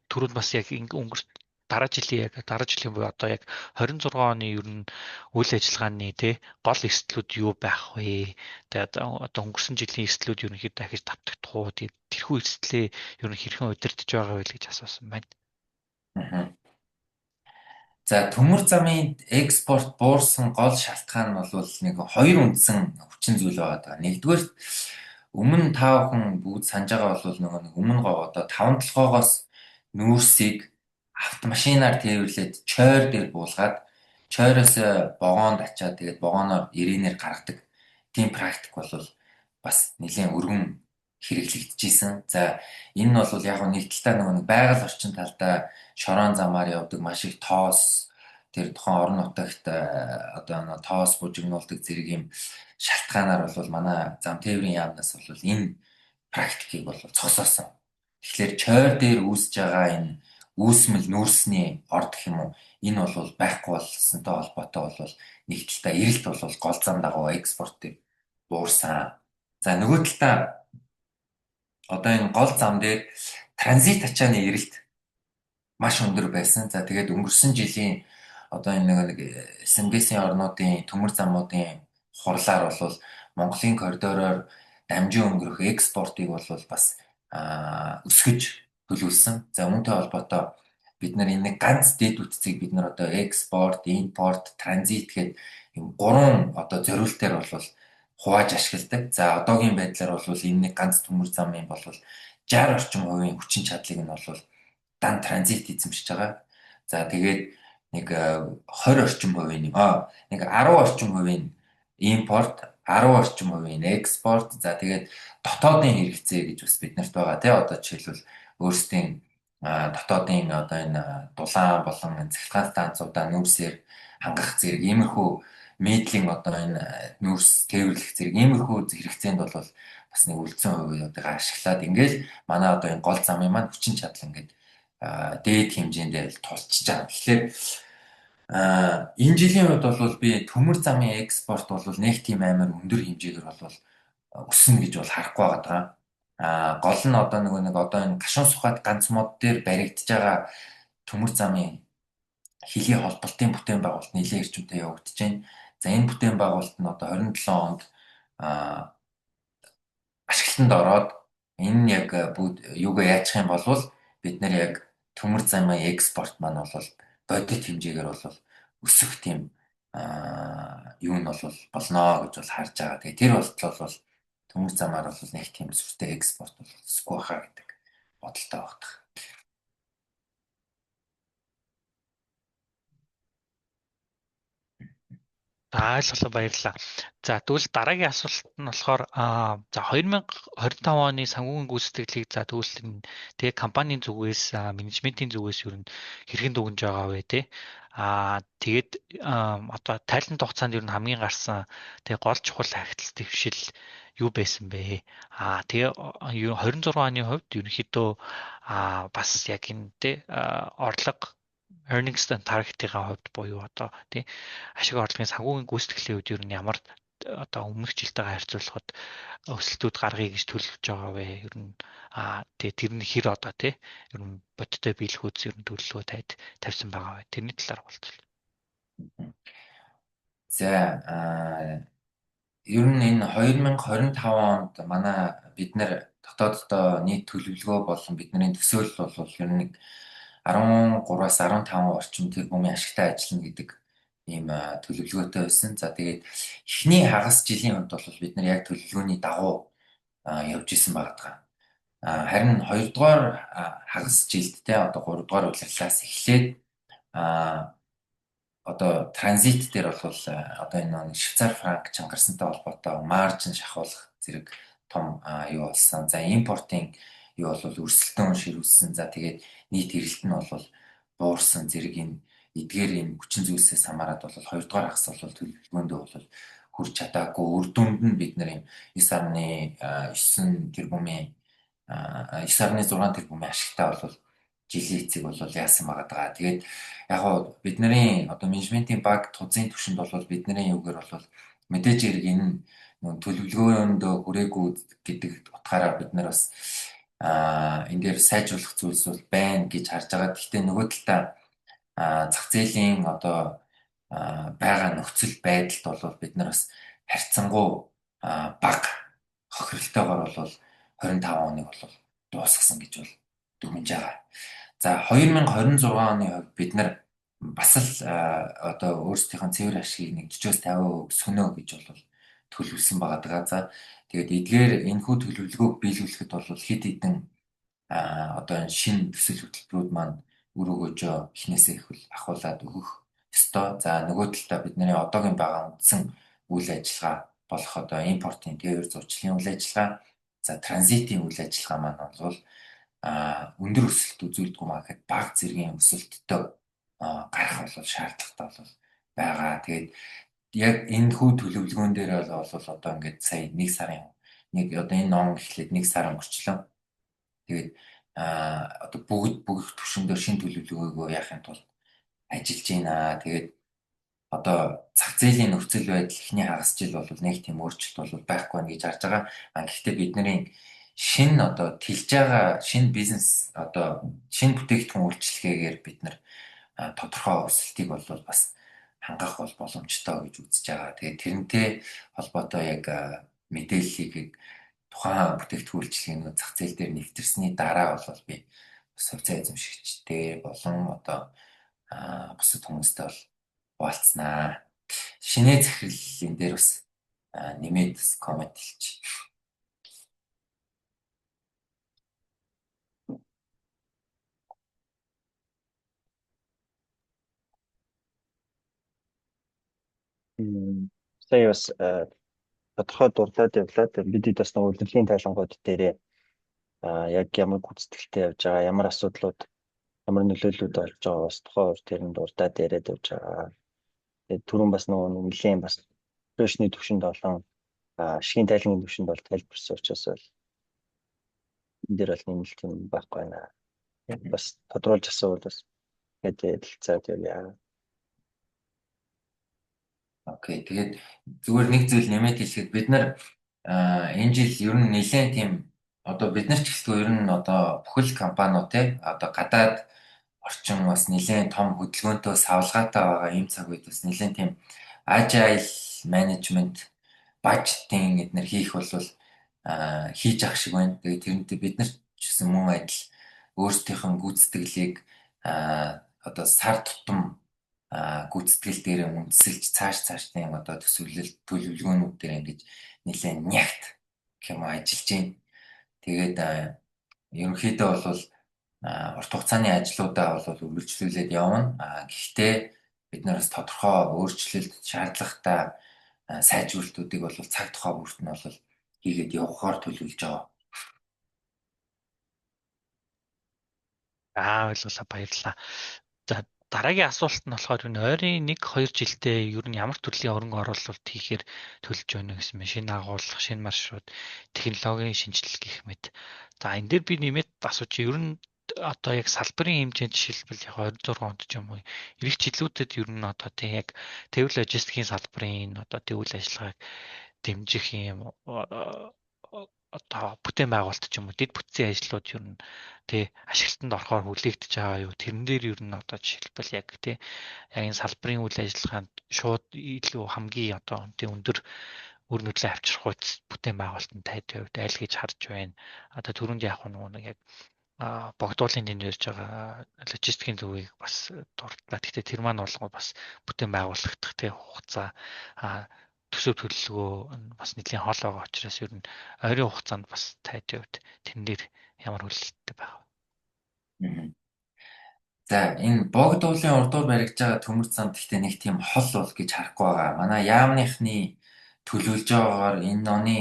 Speaker 1: түрүүнд бас яг дараа жилийн буюу одоо яг 26 оны ер нь үйл ажиллагааны гол эрсдлүүд юу байх вэ? Тэгээд одоо өнгөрсөн жилийн эрсдлүүд ерөнхийдөө дахиж давтагдах уу? Тэгээд тэрхүү эрсдлээ ер нь хэрхэн удирдах байгаа вэ гэж асуусан байна.
Speaker 2: За төмөр замын экспорт буурсан гол шалтгаан нь бол нэг хоёр үндсэн хүчин зүйл байгаа. Нэгдүгээр өмнө та бүхэн бүгд санаж байгаа бол нэг өмнө одоо 5 толгоогоос нүүрсийг автомашинаар тээвэрлээд чойр дээр буулгаад чойроос вагонд ачаад тэгээд вагоноор ирээнээр гаргадаг. Тийм практик бол бас нэлээд өргөн хэрэглэгдэжсэн. За энэ нь бол яг нэг талдаа нэг байгаль орчин талдаа шорон замаар явдаг маш их тоос тэр тухайн орон нутагт одоо тоос бужигнуулдаг зэрэг юм шалтгаанаар бол манай зам тээврийн яамнаас бол энэ практикийг бол цогцоосон. Тэгэхээр чойр дээр үүсэж байгаа энэ үүсмэл нүүрсний орд гэх юм уу энэ бол байхгүй болсонтой холбоотой бол нэг талдаа эрэлт бол гол зам дагуу экспортыг буурсан. За нөгөө талдаа одоо энэ гол зам дээр транзит ачааны эрэлт маш өндөр байсан. За тэгээд өнгөрсөн жилийн одоо энэ нэг СНГ-ийн орнуудын төмөр замуудын хурлаар бол Монголын коридороор дамжин өнгөрөх экспортыг бол бас өсгөж төлөвлөсөн. За үүнтэй холбоотой бид нар энэ ганц дэд үтцийг бид нар одоо экспорт, импорт, транзит гэдэг юм гурван одоо зориултаар бол хувааж ашигладаг. За одоогийн байдлаар бол энэ нэг ганц төмөр замын бол 60 орчим хувийн хүчин чадлыг нь бол дан транзит эзэмшиж байгаа. За тэгээд нэг 20 орчим хувийн нэг 10 орчим хувийн импорт, 10 орчим хувийн экспорт. За тэгээд дотоодын хэрэгцээ гэж бас биднэрт байгаа тий. Одоо жишээлбэл өөрсдийн дотоодын одоо энэ дулаан болон цахилгаан станцуудаа нүүрсээр хангах зэрэг иймэрхүү медлийн одоо энэ нүүрс тээвэрлэх зэрэг иймэрхүү хэрэгцээнд бол бас нэг үлдсэн хувийг ашиглаад ингээл манай одоо энэ гол замын маань хүчин чадал ингээд дээд хэмжээндээ тулчж байгаа. Тэгэхээр энэ жилийн үед бол би төмөр замын экспорт бол нэг тийм амар өндөр хэмжээгээр бол өснө гэж бол харахгүй байгаа. Гол нь одоо нэг одоо энэ гашуун сухад ганц мод дээр баригдаж байгаа төмөр замын хилийн холболтын бүтээн байгуулалт нэлээд эрчимтэй явагдаж байна. За энэ бүтээн байгуулалт нь одоо 27 онд ашиглалтанд ороод энэ нь яг юугаа яачих юм бол бид нар яг төмөр замын экспорт маань бол бодит хэмжээгээр бол өсөх тийм юу нь бол болно гэж бол харж байгаа. Тэгээ тэр болтол бол төмөр замаар бол нэг тийм сүртэй экспорт бол өсөхгүй байхаа гэдэг бодолтой байна.
Speaker 1: Ойлголоо, баярлалаа. За тэгвэл дараагийн асуулт нь болохоор за 2025 оны санхүүгийн гүйцэтгэлийг за тэгвэл тэгээ компанийн зүгээс менежментийн зүгээс юу хэрхэн дүгнж байгаа вэ те? Тэгээд одоо тайлант хугацаанд юу хамгийн гарсан тэгээ гол чухал хагтал дэвшил юу байсан бэ? Тэгээ 26 оны хувьд ерөнхийдөө бас яг энэ те орлого earnings target-ийн хувьд буюу одоо тий ашиг орлогын санхүүгийн гүйцэтгэлийн үед ер нь ямар одоо өмнөх жилтэйгээ харьцуулахад өсөлтүүд гаргая гэж төлөвлөж байгаа вэ? Ер нь тэгээ тэр нь хэр одоо тий ер нь бодиттой биелэхүйц ер нь төлөвлөгөө тавьсан байгаа вэ? Тэрний талаар болцвол.
Speaker 2: За ер нь энэ 2025 онд манай бид нар дотооддоо нийт төлөвлөгөө болон бидний төсөөлөл бол ер нь 13-аас 15 орчим тэрбумын ашигтай ажиллана гэдэг ийм төлөвлөгөөтэй байсан. За тэгээд эхний хагас жилийн хувьд бол бид нар яг төлөвлөгөөний дагуу явж исэн байгаа. Харин 2 дугаар хагас жилдтэй одоо 3 дугаар улирлаас эхлээд одоо транзит дээр бол одоо энэ швейцар франк чангарсантай холбоотой маржин шахуулах зэрэг том юу болсон. За импортын юу бол өрсөлдөөн ширүүлсэн. За тэгээд нийт эрэлт нь бол буурсан зэрэг энэ эдгээр энэ хүчин зүйлсээс хамаарат бол 2 дугаар хагас бол төлөвлөгөөндөө бол хүрч чадаагүй. Үр дүнд нь бид нар юм 9.9 тэрбумын 9.6 тэрбумын ашигтай бол жилийн эцэг бол яасан байгаа. Тэгээд яг гоо бидний одоо менежментийн баг тузын түвшинд бол бидний юугаар бол мэдээж хэрэг энэ төлөвлөгөөндөө хүрээгүй гэдэг утгаараа бид нар бас энэ дээр сайжруулах зүйлс бол байна гэж харж байгаа. Гэхдээ нөгөө талдаа зах зээлийн одоо байгаа нөхцөл байдалд бол бид нар бас харьцангуй бага хохиролтойгоор бол 25 оныг бол дуусгасан гэж бол дүгнэж байгаа. За 2026 оны хувьд бид нар бас л одоо өөрсдийнхөө цэвэр ашгийг 40-50% сөнөө гэж бол төлөвлөсөн байгаа. За тэгээд эдгээр энэхүү төлөвлөгөөг биелүүлэхэд бол хэд хэдэн одоо энэ шинэ төсөл хөтөлбөрүүд маань үр өгөөжөө эхнээсээ их ахуулаад өгөх ёстой. За нөгөө талдаа бидний одоогийн байгаа үндсэн үйл ажиллагаа болох одоо импортын тээвэр зурчлалын үйл ажиллагаа, за транзитын үйл ажиллагаа маань бол өндөр өсөлт үзүүлдэг юм аа гэхэд бага зэргийн өсөлттэй гарах бол шаардлагатай бол байгаа. Тэгээд яг энэ хүү төлөвлөгөөн дээр бол одоо ингээд сая нэг сарын одоо энэ ном эхлээд нэг сар өнгөрчлөө. Тэгээд одоо бүгд түвшиндөө шин төлөвлөгөөгөө яахын тулд ажиллаж байна. Тэгээд одоо зах зээлийн нөхцөл байдал эхний хагас жил бол нэг тийм өөрчлөлт бол байхгүй байна гэж харж байгаа. Гэхдээ бидний шинэ одоо тэлж байгаа шинэ бизнес одоо шинэ бүтээгдэхүүн үйлчилгээгээр бид нар тодорхой өсөлтийг бол бас хангах бол боломжтой гэж үзэж байгаа. Тэгээд тэрнтэй холбоотой яг мэдээллийг тухайн бүтээгдэхүүн үйлчилгээний зах зээл дээр нэвтэрсний дараа бол би бас хувьцаа эзэмшигчтэй болон одоо бусад хүмүүстэй бол хуваалцсанаа. Шинэ захирлын дээр бас нэмээд коммент хэлчих.
Speaker 3: Сая бас тодорхой дурдаад явлаа. Бид бас нэг үлрэлийн тайлангууд дээрээ яг ямар гүйцэтгэлтэй явж байгаа, ямар асуудлууд, ямар нөлөөллүүд болж байгаа бас тухайн үр тэрэнд дурдаад яриад явж байгаа. Тэгээд түрүүн бас нэг нэлийн бас операшны төвшөнд болон ашигын тайлангийн төвшөнд бол тайлбарсан учраас бол энэ дээр бол нэмэлт юм байхгүй байна. Бас тодруулж асуувал бас тэгээд хэлцээд явъя.
Speaker 2: Окей, тэгээд зүгээр нэг зүйл нэмээд хэлэхэд бид нар энэ жил ер нь нэлээд тийм одоо бид нар ч гэсэн ер нь одоо бүхэл компаниуд одоо гадаад орчин бас нэлээд том хөдөлгөөнтэй савлгаатай байгаа ийм цаг үед бас нэлээд тийм agile management бажтын эднэр хийх бол хийж ах шиг байна. Тэгээд тэрнтэй бид нар ч гэсэн мөн адил өөрсдийнх нь гүйцэтгэлийг одоо сар тутам гүйцэтгэл дээр үндэслэж цаашдын одоо төсвөлөл төлөвлөгөөнүүд дээр ингэж нэлээд нягт юм ажиллаж байна. Тэгээд ерөнхийдөө бол урт хугацааны ажлуудаа бол үргэлжлүүлээд явна. Гэхдээ бид нараас тодорхой өөрчлөлт шаардлагатай сайжруулалтуудыг бол цаг тухай бүрт нь бол хийгээд явахаар төлөвлөж байгаа.
Speaker 1: Ойлголоо, баярлалаа. За дараагийн асуулт нь болохоор энэ ойрын 1-2 жилдээ ер нь ямар төрлийн хөрөнгө оруулалт хийхээр төлөвлөж байна гэсэн мэт шинэ агуулга, шинэ маршрут, технологийн шинжилэл гэх мэт. За энэ дээр би нэмээд асууж ер нь одоо яг салбарын хэмжээнд жишээлбэл яг 26 онд ч юм уу ирэх жилүүдэд ер нь одоо тийм яг тээвэр логистикийн салбарын одоо үйл ажиллагааг дэмжих юм одоо бүтээн байгуулалт ч юм уу дэд бүтцийн ажлууд ер нь тий ашиглалтанд орохоор хүлээгдэж байгаа юу? Тэрэн дээр ер нь одоо жишээлбэл яг тий яг энэ салбарын үйл ажиллагаанд шууд илүү хамгийн одоо тий өндөр үр нөлөө авчрах бүтээн байгуулалтанд тайд хувьд аль гэж харж байна. Одоо түрүүнд яг нэг яг богдуулын тэнд ярьж байгаа логистикийн төвийг бас дурдлаа. Гэхдээ тэр маань болгоо бас бүтээн байгуулагдах тий хугацаа төсөв төлөвлөгөө бас нэлийн хол байгаа учраас ер нь ойрын хугацаанд бас тайд хувьд тэрэн дээр ямар хүлээлттэй байгаа.
Speaker 2: За энэ богдуулын урдуур баригдаж байгаа төмөр зам гэхдээ нэг тийм хол бол гэж харахгүй байгаа. Манай яамныхны төлөвлөж байгаагаар энэ оны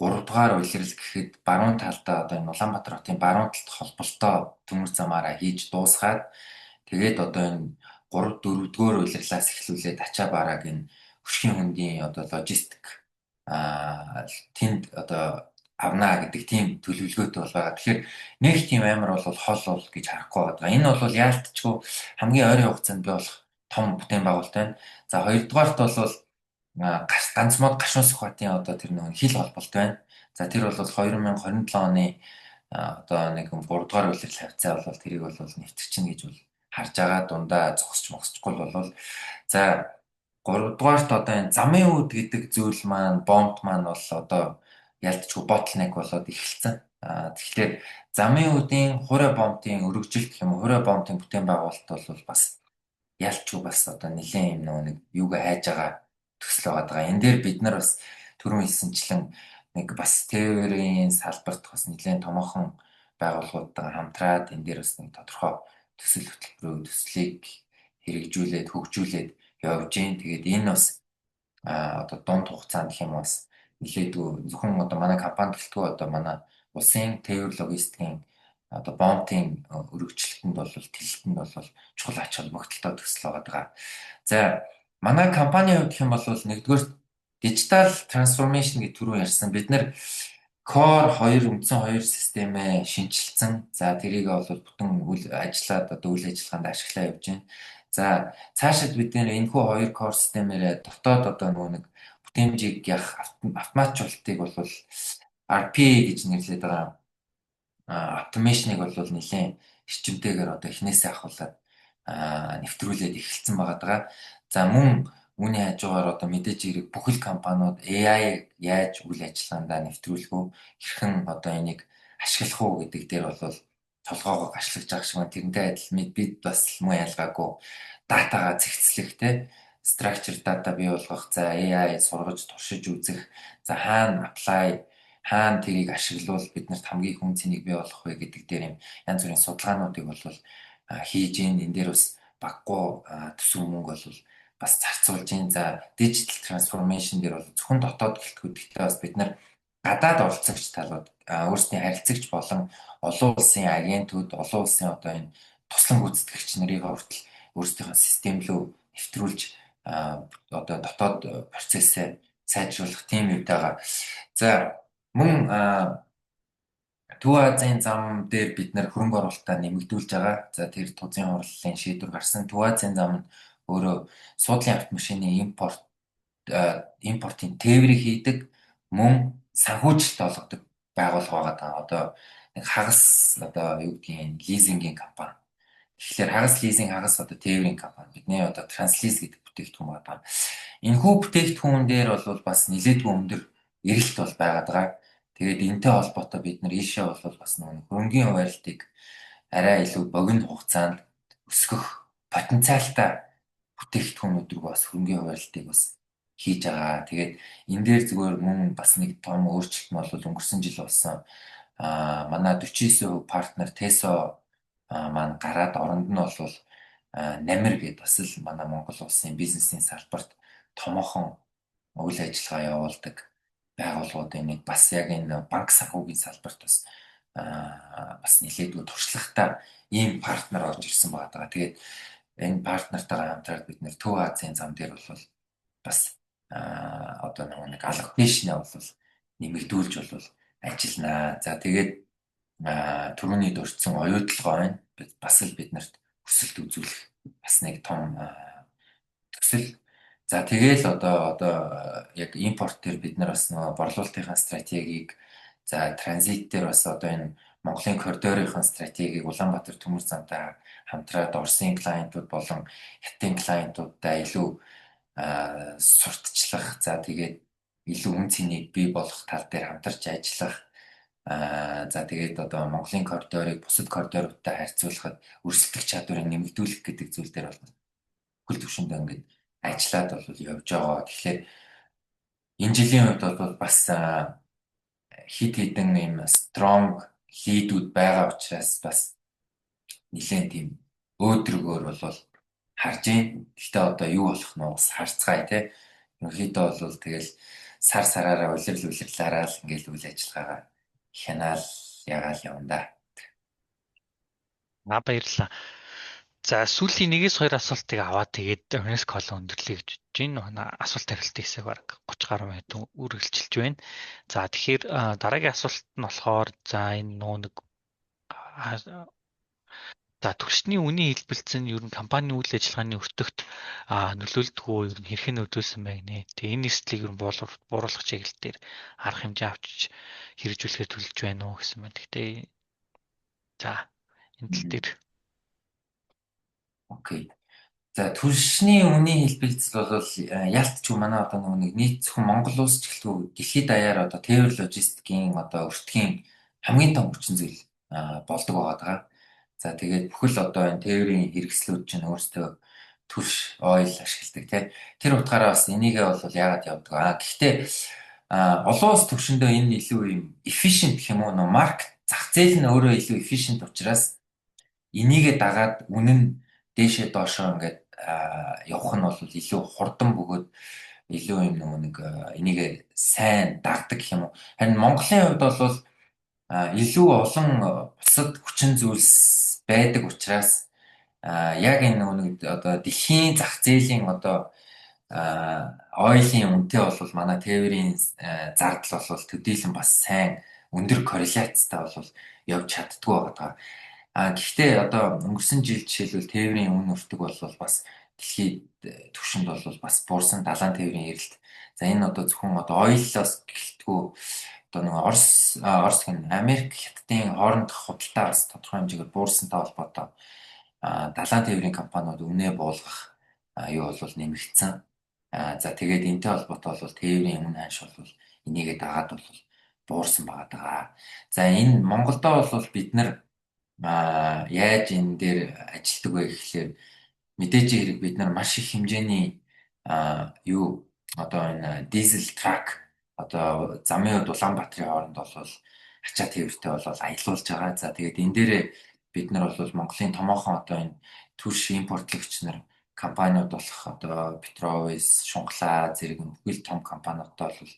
Speaker 2: 3 дугаар улирал гэхэд баруун талдаа одоо энэ Улаанбаатар хотын баруун талд холболтой төмөр замаараа хийж дуусгаад тэгээд одоо энэ 3-4 дугаар улирлаас эхлүүлээд ачаа барааг энэ хөшгийн хөндийн одоо логистик тэнд одоо авнаа гэдэг тийм төлөвлөгөөтэй бол байгаа. Тэгэхээр нэг тийм амар бол хол бол гэж харахгүй байгаа. Энэ бол яалтчгүй хамгийн ойрын хугацаанд би болох том бүтээн байгуулалт байна. За хоёрдугаарт бол ганц мод гашуун сухатын одоо тэр нэг хил холболт байна. За тэр бол 2027 оны одоо нэг 3 дугаар улирал хавцаа бол тэрийг бол нэвтэрчин гэж бол харж байгаа. Дундаа зогсчихгүй бол за 3 дугаарт одоо энэ замын үүд гэдэг зүйл маань бомб маань бол одоо ялцчгүй ботлнек болоод эхэлсэн. Тэгэхээр замын үүдийн хураа бомбын өргөжилт гэх юм уу хураа бомбын бүтээн байгуулалт бол бас ялцчгүй бас одоо нэлээд юм нэг юугаа хайж байгаа төсөл байгаа. Энэ дээр бид нар бас түрүүн хэлсэнчлэн нэг бас тээврийн салбарт бас нэлээд томоохон байгууллагуудтай хамтраад энэ дээр бас нэг тодорхой төсөл хөтөлбөрөө төслийг хэрэгжүүлээд хөгжүүлээд явж байна. Тэгээд энэ бас одоо дунд хугацаанд гэх юм бас нэлээдгүй зөвхөн одоо манай компани гэлтгүй одоо манай улсын тээвэр логистикийн одоо бомтын өргөжлөлтөнд бол тэлэлтэнд бол чухал ач холбогдолтой төсөл байгаа. За манай компанийн хувьд гэх юм бол нэгдүгээр дижитал трансформашн гэж түрүү ярьсан. Бид нэр Core 2 үндсэн 2 системээ шинжилсэн. За тэрийг бол бүтэн үйл ажиллаад одоо үйл ажиллагаанд ашиглаа явж байна. За цаашид бид энэ энэхүү 2 core системээр дотоод одоо нэг бүтээмжийг яах автоматжуулалтыг бол RPA гэж нэрлэдэг байгаа. Автомашныг бол нэлээд эрчимтэйгээр одоо эхнээсээ ахуулаад нэвтрүүлээд эхэлсэн байгаа. За мөн үүний хажуугаар одоо мэдээж хэрэг бүхэл компаниуд AI яаж үйл ажиллагаандаа нэвтрүүлэх үү, хэрхэн одоо энийг ашиглах уу гэдэг дээр бол толгоогоо гашлаж байгаа шиг байна. Тэрнтэй адил бид бас муу ялгаагүй датагаа зэгцлэх structured data бий болгох, за AI сургаж туршиж үзэх, за хаана apply, хаана тэрийг ашиглавал биднэрт хамгийн хүн цэнийг бий болгох вэ гэдэг дээр юм янз бүрийн судалгаануудыг бол хийж ийн. Энэ дээр бас баггүй төсөв мөнгө бол бас зарцуулж ийн. За digital transformation дээр бол зөвхөн дотоод гэлтгүүдтэй бас бид нар гадаад оролцогч талууд өөрсдийн харилцагч болон олон улсын агентууд, олон улсын одоо энэ туслан гүйцэтгэгч нарыг хүртэл өөрсдийнхөө систем рүү нэвтрүүлж одоо дотоод процессыг сайжруулах тийм үед байгаа. За мөн Төв Азийн зам дээр бид нэр хөрөнгө оруулалтаа нэмэгдүүлж байгаа. За тэр тузын хурлын шийдвэр гарсан. Төв Азийн зам нь өөрөө суудлын автомашины импортын тээврийг хийдэг, мөн санхүүжилт олгодог байгууллага байгаа. Одоо нэг хагас одоо юу гэдгийг лизингийн компани. Тэгэхээр хагас лизинг, хагас одоо тээврийн компани. Бидний одоо Транслиз гэдэг бүтээгдэхүүн байгаа. Энэхүү бүтээгдэхүүн дээр бол бас нэлээдгүй өндөр эрэлт бол байгаа. Тэгээд энэтэй холбоотой бид нар ийшээ бол бас нэг хөрөнгөний хуваарлтыг арай илүү богино хугацаанд өсгөх потенциалтай бүтээгдэхүүнүүд рүү бас хөрөнгөний хуваарлтыг бас хийж байгаа. Тэгээд энэ дээр зүгээр мөн бас нэг том өөрчлөлт нь бол өнгөрсөн жил болсон манай 49% партнер Teso маань гараад оронд нь бол Намир гэдэг бас л манай Монгол улсын бизнесийн салбарт томоохон үйл ажиллагаа явуулдаг байгууллагуудын нэг бас яг энэ банк санхүүгийн салбарт бас нэлээдгүй туршлагатай ийм партнер орж ирсэн байгаа. Тэгээд энэ партнертайгаа хамтраад бид нэр Төв Азийн зам дээр бол бас одоо нэг алготишнээ бол нэмэгдүүлж бол ажиллана. За тэгээд түрүүний дурдсан оюутлогоо байна. Бас л биднэрт өсөлт үзүүлэх бас нэг том төсөл. За тэгээл одоо яг импорт дээр бид нар бас нөгөө борлуулалтынхаа стратегийг, за транзит дээр бас одоо энэ Монголын коридорынхаа стратегийг Улаанбаатар төмөр замтай хамтраад Оросын клиентууд болон Хятадын клиентуудтай илүү сурталчлах, за тэгээд илүү үн цэнийг бий болгох тал дээр хамтарч ажиллах. За тэгээд одоо Монголын коридорыг бусад коридоруудтай харьцуулахад өрсөлдөх чадварыг нэмэгдүүлэх гэдэг зүйл дээр бол бүхэл түвшиндээ ингээд ажиллаад бол явж байгаа. Тэгэхээр энэ жилийн хувьд бол бас хит хитэн юм strong лидүүд байгаа учраас бас нэлээд тийм өөдрөгөөр бол харж байна. Гэхдээ одоо юу болох нь бас харцгаая тий. Ерөнхийдөө бол тэгэл сар сараараа улирлуулирлаараа л ингээд үйл ажиллагаагаа хянаал ягаал явна да.
Speaker 1: Баярлалаа. За сүүлийн 1-2 асуултыг аваад тэгээд өнөөс кол өндөрлөе гэж бодож байна. Асуулт хариултын хэсэг бараг 30 гаруй минут үргэлжилж байна. За тэгэхээр дараагийн асуулт нь болохоор за энэ нэг за түвшний үнийн хэлбэлцэн ер нь компанийн үйл ажиллагааны өртөгт нөлөөлдөг үү, ер нь хэрхэн нөлөөлсөн бэ гэнэ. Тэгээ энэ эрсдлийг ер нь бууруулах чиглэл дээр арга хэмжээ авчиж хэрэгжүүлэхээр төлөвлөж байна уу гэсэн байна. Гэхдээ за энэ тал дээр
Speaker 2: окей. За түлшний үнийн хэлбэлцэл бол ялтч манай одоо нэг нийт зөвхөн Монгол улс ч гэлтгүй дэлхийд даяар одоо тээвэр логистикийн одоо өртгийн хамгийн том хүчин зүйл болдог байгаа. За тэгээд бүхэл одоо энэ тээврийн хэрэгслүүд чинь өөрсдөө түлш ойл ашигладаг тий. Тэр утгаараа бас энийгээ бол яагаад явдаг. Гэхдээ олон улс төвшөндөө энэ илүү юм efficient гэх юм уу, маркет зах зээл нь өөрөө илүү efficient учраас энийгээ дагаад үнэн дээшээ доошоо ингээд явах нь бол илүү хурдан бөгөөд илүү юм нэг энийг сайн дагдаг гэх юм уу. Харин Монголын хувьд бол илүү олон бусад хүчин зүйлс байдаг учраас яг энэ нэг одоо дэлхийн зах зээлийн одоо ойлын үнэтэй бол манай тээврийн зардал бол төдийлөн бас сайн өндөр корреляцтай бол явж чаддгүй байгаа. Гэхдээ одоо өнгөрсөн жил жишээлбэл тээврийн үн өртөг бол бас дэлхийд түвшинд бол бас буурсан далайн тээврийн эрэлт. За энэ одоо зөвхөн одоо ойлоос гэлтгүү одоо нэг Орос гэн Америк хятадын хоорондох худалдаа бас тодорхой хэмжээгээр буурсантай холбоотой далайн тээврийн компаниуд үнэ буулгах юу бол нэмэгдсэн. За тэгээд энэтэй холбоотой бол тээврийн өмнө ханш бол энийгээ дагаад бол буурсан байгаа. За энэ Монголдо бол бид нар яаж энэ дээр ажилтдаг вэ гэхлээр мэдээж хэрэг бид нар маш их хэмжээний юу одоо энэ дизель трак одоо замын хувьд Улаанбаатарын хооронд бол ачаа тээвэртэй бол аялуулж байгаа. За тэгээд энэ дээрээ бид нар бол Монголын томоохон одоо энэ түлш импортлагч нар компаниуд болох одоо Петровис, Шунхлаа зэрэг бүхэл том компаниудтай бол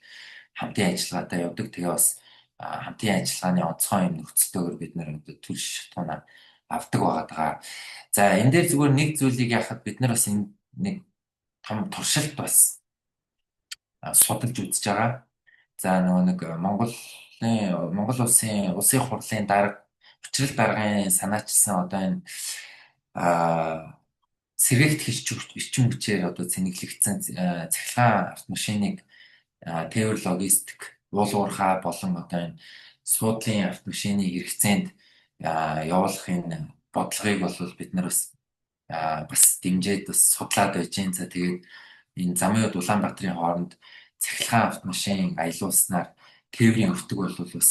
Speaker 2: хамтын ажиллагаатай явдаг. Тэгээ бас хамтын ажиллагааны онцгой юм нөхцөлтэйгээр бид нэр түлш шатгуунаа авдаг байгаа. За энэ дээр зүгээр нэг зүйлийг яхад бид нар бас энэ нэг том туршилт бас судалж үзэж байгаа. За нөгөө нэг Монгол улсын хурлын дарга учрал даргын санаачилсан одоо энэ сэргээгт эрчим хүчээр одоо цэнэглэгдсэн цахилгаан автомашиныг тээвэр логистик уулуурхай болон одоо энэ суудлын автомашины хэрэгцээнд явуулах энэ бодлогыг бол бид нар бас дэмжиж бас судлаад байж гэн. За тэгээд энэ замын хувьд Улаанбаатарын хооронд цахилгаан автомашин аялуулснаар тээврийн өртөг бол бас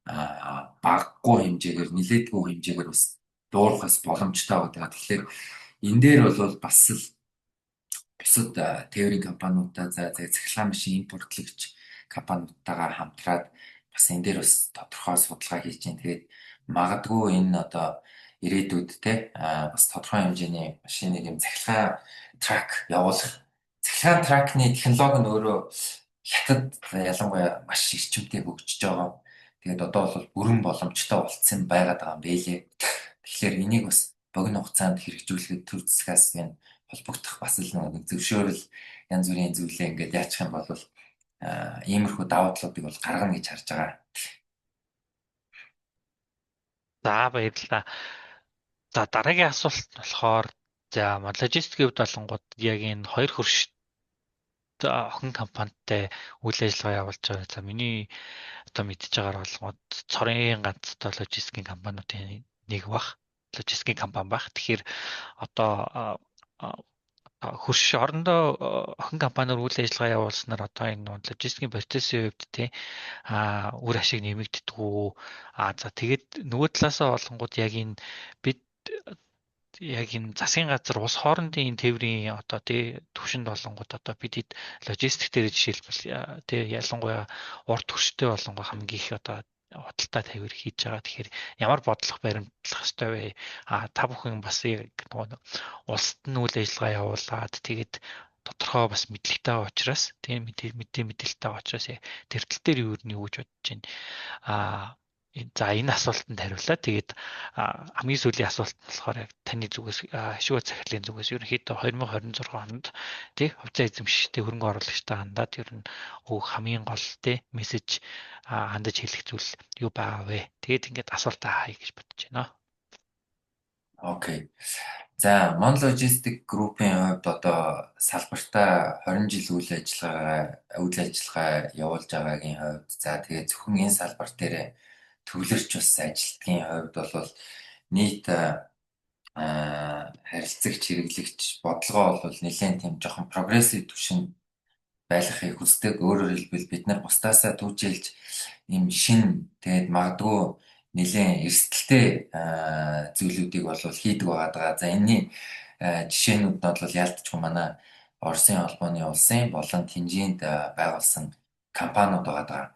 Speaker 2: багагүй хэмжээгээр нэлээдгүй хэмжээгээр бас дуурахаас боломжтой байгаа. Тэгэхээр энэ дээр бол бас л бусад тээврийн компаниудаа за цахилгаан машин импортлагч компаниудтайгаа хамтраад бас энэ дээр бас тодорхой судалгаа хийж байна. Тэгээд магадгүй энэ одоо ирээдүйд те бас тодорхой хэмжээний машиныг юм цахилгаан трак явуулах. Цахилгаан тракны технологи нь өөрөө хятад ялангуяа маш эрчимтэй хөгжиж байгаа. Тэгээд одоо бол бүрэн боломжтой болцсон байгаад байгаа юм бэлээ. Тэгэхээр энийг бас богино хугацаанд хэрэгжүүлэхэд төр засгаас энэ холбогдох бас л нэг зөвшөөрөл янз бүрийн зүйлээ ингээд яачих юм бол иймэрхүү давуу талуудыг бол гаргана гэж харж байгаа.
Speaker 1: За баярлалаа. За дараагийн асуулт болохоор за логистикийн хувьд болонгууд яг энэ хоёр хөрш охин компанитай үйл ажиллагаа явуулж байгаа. За миний одоо мэдж байгаагаар болгоод цорын ганц одоо логистикийн компаниудын нэг бах логистикийн компани бах. Тэгэхээр одоо хөрш орондоо охин компаниуд үйл ажиллагаа явуулснаар одоо энэ логистикийн процессын хувьд тий үр ашиг нэмэгддэггүй. За тэгээд нөгөө талаасаа болонгууд яг энэ бид яг энэ засгийн газар улс хоорондын энэ тээврийн одоо тий түвшинд болонгууд одоо бид логистик дээр жишээлбэл тий ялангуяа урт хөрштэй болонгоо хамгийн их одоо худалдаа тээвэр хийж байгаа. Тэгэхээр ямар бодлого баримтлах ёстой вэ? Та бүхэн бас нөгөө улсад нь үйл ажиллагаа явуулаад тэгээд тодорхой бас мэдлэгтэй учраас тийм мэдээлэлтэй учраас тэр тал дээр юу гэж бодож байна? За энэ асуултанд хариуллаа. Тэгээд хамгийн сүүлийн асуулт нь болохоор яг таны зүгээс ашигла захирлын зүгээс ерөнхийдөө 2026 онд тий хувьцаа эзэмшигчтэй хөрөнгө оруулагчтай хандаад ер нь хамгийн гол тий мессеж хандаж хэлэх зүйл юу байгаа вэ? Тэгээд ингээд асуултаа хаяа гэж бодож байна.
Speaker 2: Окей. За Mon Logistic Group-ийн хувьд одоо салбартаа 20 жил үйл ажиллагаа явуулж байгаагийн хувьд за тэгээд зөвхөн энэ салбар дээр төвлөрч бас ажилтгийн хувьд бол нийт харилцагч хэрэглэгч бодлогоо бол нэлээд тийм жоохон прогрессив түвшинд байлгахыг хүсдэг. Өөрөөр хэлбэл бид нар бусдаасаа түүжээлж ийм шин тэгээд магадгүй нэлээд эрсдэлтэй зүйлүүдийг бол хийдэг байгаа. За энэний жишээнүүд нь бол яалтчгүй манай Оросын холбооны улсын болон Тинжээнд байгуулсан компаниуд байгаа.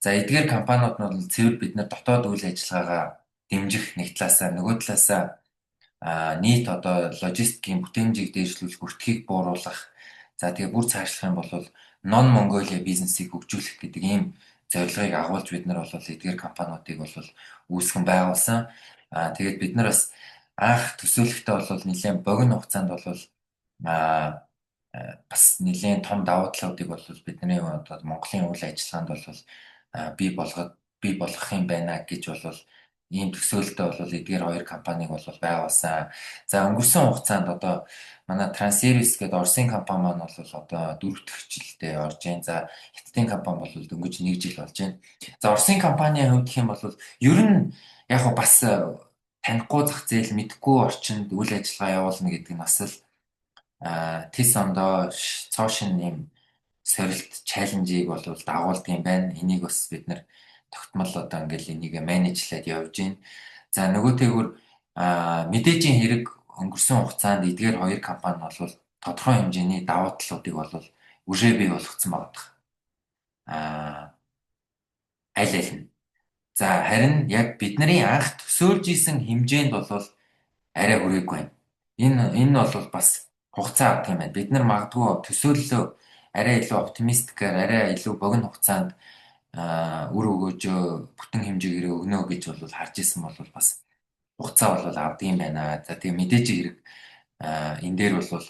Speaker 2: За эдгээр компаниуд нь бол цэвэр бид нар дотоод үйл ажиллагаагаа дэмжих нэг талаасаа нөгөө талаасаа нийт одоо логистикийн бүтээмжийг дээшлүүлэх, өртгийг бууруулах. За тэгээ бүр цаашлах юм бол non Mongolia бизнесийг хөгжүүлэх гэдэг ийм зорилгыг агуулж бид нар бол эдгээр компаниудыг бол үүсгэн байгуулсан. Тэгээд бид нар бас анх төсөөлөхдөө бол нэлээд богино хугацаанд бол бас нэлээд том давуу талуудыг бол бидний одоо Монголын үйл ажиллагаанд бол бий болгох юм байна гэж бол ийм төсөөлөлтөд бол эдгээр хоёр компанийг бол байгуулсан. За өнгөрсөн хугацаанд одоо манай Transservice гэдэг Оросын компани маань бол одоо 4 дахь жилдээ орж байна. За Хятадын компани бол дөнгөж 1 жил болж байна. За Оросын компанийн хувьд гэх юм бол ер нь яг бас танихгүй зах зээл мэдхгүй орчинд үйл ажиллагаа явуулна гэдэг нь бас л тис ондоо цоошин юм сорилт чаленжийг бол дагуулдаг юм байна. Энийг бас бид нар тогтмол одоо ингээл энийг менежлээд явж байна. За нөгөөтэйгүр мэдээжийн хэрэг өнгөрсөн хугацаанд эдгээр хоёр компани бол тодорхой хэмжээний давуу талуудыг бол үрээ бий болгоцсон байна. Аль аль нь. За харин яг бидний анх төсөөлж исэн хэмжээнд бол арай хүрээгүй байна. Энэ бол бас хугацаа авдаг юм байна. Бид нар магадгүй төсөөллөө арай илүү оптимистикаар, арай илүү богино хугацаанд үр өгөөж бүтэн хэмжээгээр өгнө гэж бол харж исэн бол бас хугацаа бол авдаг юм байна. За тэгээ мэдээж хэрэг энэ дээр бол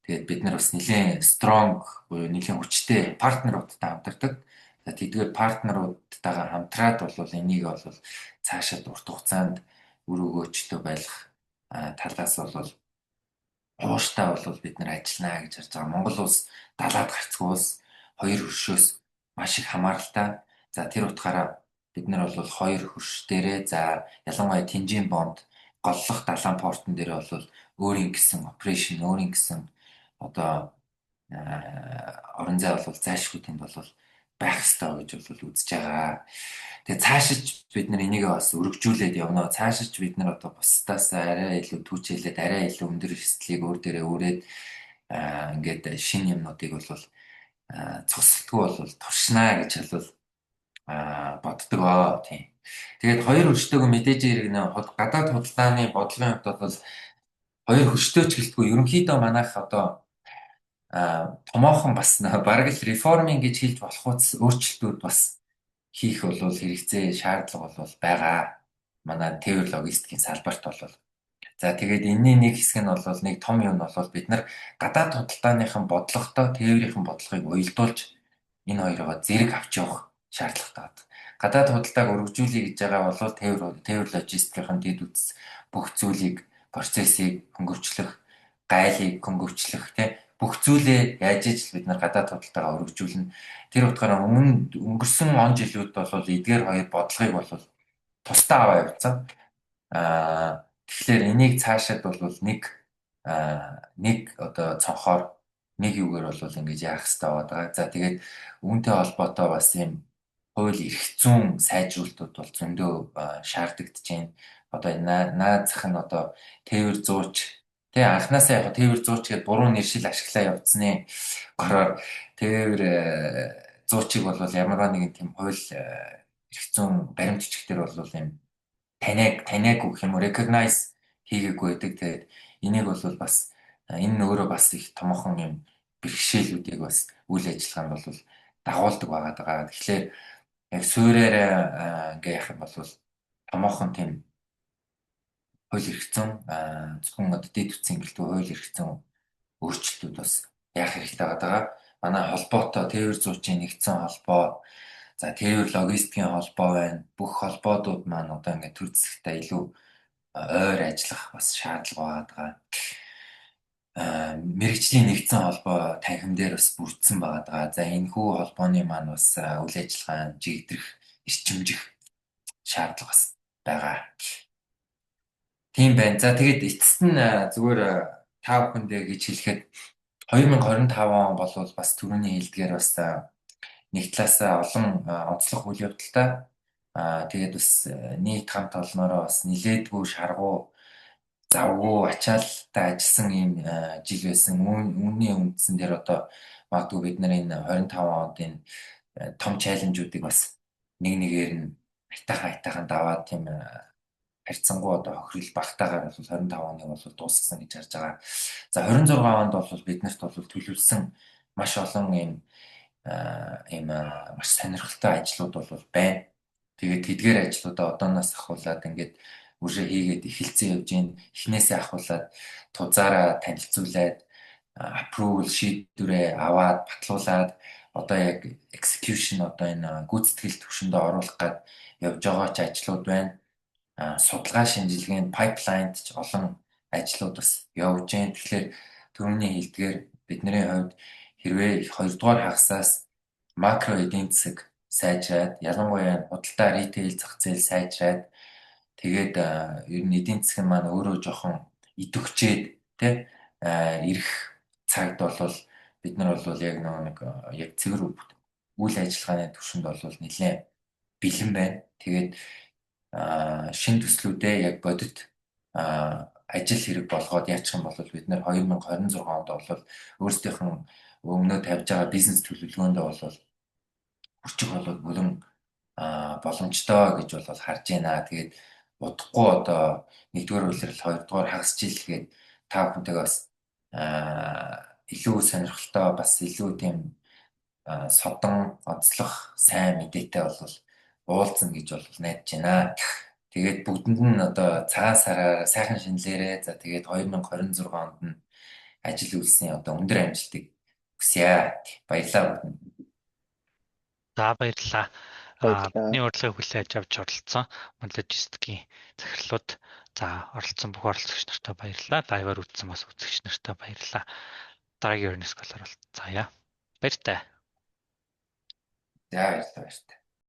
Speaker 2: тэгээд бид нар бас нэлээд strong буюу нэлээд хүчтэй партнеруудтай хамтардаг. За тэдгээр партнеруудтайгаа хамтраад бол энийг бол цаашаа урт хугацаанд үр өгөөжтэй байх талаас бол ууштай бол бид нар ажиллана гэж харж байгаа. Монгол улс далаад гарцгүй улс, хоёр хөршөөс маш их хамааралтай. За тэр утгаараа бид нар бол хоёр хөрш дээрээ за ялангуяа Тэнжин бонд голлох далайн портон дээр бол өөрийн гэсэн операшн, өөрийн гэсэн одоо орон зай бол зайлшгүй тэнд бол байх ёстой гэж бол үзэж байгаа. Тэгээ цаашиж бид нар энийг бас өргөжүүлээд явна. Цаашиж бид нар одоо бусдаас арай илүү түүчээлээд арай илүү өндөр эрсдлийг өөр дээрээ өрөөд ингээд шинэ юмнуудыг бол цогцолтгүй бол туршнаа гэж бол боддог аа тийм. Тэгээд хоёр хөрштэйгөө мэдээж хэрэг гадаад худалдааны бодлогын хувьд бол хоёр хөрштэй ч гэлтгүй ерөнхийдөө манайх одоо томоохон бас бараг л реформинг гэж хэлж болох утас өөрчлөлтүүд бас хийх бол хэрэгцээ шаардлага бол байгаа. Манай тээвэр логистикийн салбарт бол. За тэгээд энэний нэг хэсэг нь бол нэг том юм бол бид нар гадаад худалдааныхан бодлоготой тээврийн бодлогыг уялдуулж энэ хоёроо зэрэг авч явах шаардлагатай байна. Гадаад худалдааг өргөжүүлэх гэж байгаа бол тээвэр логистикийн дэд үтс бүх зүйлийг процессыг хөнгөвчлөх, гайлыг хөнгөвчлөх бүх зүйлээ яаж иж бид нар гадаад худалдаагаа өргөжүүлнэ. Тэр утгаараа өнгөрсөн он жилүүд бол эдгээр хоёр бодлогыг бол тусдаа аваа явуулсан. Тэгэхээр энийг цаашаад бол нэг одоо цонхоор нэг юугаар бол ингэж яах хэрэгтэй байгаа. За тэгээд үүнтэй холбоотой бас юм хууль эрх зүйн сайжруулалтууд бол зөндөө шаардагдж байна. Одоо наад зах нь одоо тээвэр зууч анхнаасаа яг тээвэр зууч гэдэг буруу нэршил ашиглаа явуулсны гороор тээвэр зуучийг бол ямар нэгэн тийм хууль эрх зүйн баримт бичгээр бол юм таниаг гэх юм уу recognize хийгээгүй байдаг. Тэгээд энийг бол бас энэ өөрөө бас их томоохон юм бэрхшээлүүдийг бас үйл ажиллагаанд бол дагуулдаг байгаа. Тэгэхээр яг суурьаараа ингээ яах юм бол томоохон тийм хууль эрх зүйн зөвхөн одоо дэд үтсийн гэлтгүй хууль эрх зүйн өөрчлөлтүүд бас яах хэрэгтэй байгаа. Манай холбоотой тээвэр зуучийн нэгдсэн холбоо, за тээвэр логистикийн холбоо байна. Бүх холбоодууд маань одоо ингээд төр засагтай илүү ойр ажиллах бас шаардлага байгаа. Мэргэжлийн нэгдсэн холбоо танхим дээр бас бүрдсэн байгаа. За энэ хүү холбооны маань бас үйл ажиллагаанд жигдрэх, эрчимжих шаардлага бас байгаа. Тийм байна. За тэгээд эцэст нь зүгээр та бүхэндээ гэж хэлэхэд 2025 он бол бас түрүүний хэлдгээр бас нэг талаасаа олон онцлог үйл явдалтай тэгээд бас нийт хамт олноороо бас нилээдгүй шаргуу завгүй ачаалттай ажилласан ийм жил байсан. Үүний үндсэн дээр одоо магадгүй бид нар энэ 25 онд энэ том чаленжуудыг бас нэг нэгээр нь айтаахан даваад тийм харьцангуй одоо хохирол багтаагаар бол 25 оны бол дууссан гэж харж байгаа. За 26 онд бол биднэрт бол төлөвлөсөн маш олон маш сонирхолтой ажлууд бол байна. Тэгээд тэдгээр ажлуудаа одооноос ахуулаад ингээд үржээ хийгээд эхэлсэн явж гин эхнээсээ ахуулаад тузаараа танилцуулаад approval шийдвэрээ аваад батлуулаад одоо яг execution одоо энэ гүйцэтгэл түвшиндээ оруулах гад явж байгаа ч ажлууд байна. Судалгаа шинжилгээнд pipeline ч олон ажлууд бас явж байна. Тэгэхээр түрүүний хэлдгээр бидний хувьд хэрвээ 2 дугаар хагасаас макро эдийн засаг сайжраад ялангуяа худалдаа ритейл зах зээл сайжраад тэгээд ер нь эдийн засаг нь маань өөрөө жоохон идэвхжээд тий ирэх цагт бол бид нар бол яг нэг яг цэвэр үйл ажиллагааны түвшинд бол нэлээд бэлэн байна. Тэгээд шин төслүүдээ яг бодит ажил хэрэг болгоод яачих юм бол бид нэр 2026 онд бол өөрсдийнх нь өмнөө тавьж байгаа бизнес төлөвлөгөөндөө бол хүрчих болоод бүрэн боломжтой гэж бол харж байна. Тэгээд удахгүй одоо 1-р улирал 2-р хагас жил гээд та бүхэнтэйгээ бас илүү сонирхолтой бас илүү тийм содон онцлог сайн мэдээтэй бол уулзна гэж бол найдаж байна. Тэгээд бүгдэнд нь одоо цагаан сараар сайхан шинэлээрээ за тэгээд 2026 онд нь ажил үйлсийн одоо өндөр амжилтыг хүсье. Баярлалаа.
Speaker 1: За баярлалаа.
Speaker 3: Баярлалаа.
Speaker 1: Бидний урилгыг хүлээж авч оролцсон логистикийн захирлууд за оролцсон бүх оролцогч нартай баярлалаа. Лайваар үзсэн бас үзэгч нартай баярлалаа. Дараагийн Earnings Call-оор уулзъя. Баяртай.
Speaker 2: За баярлалаа.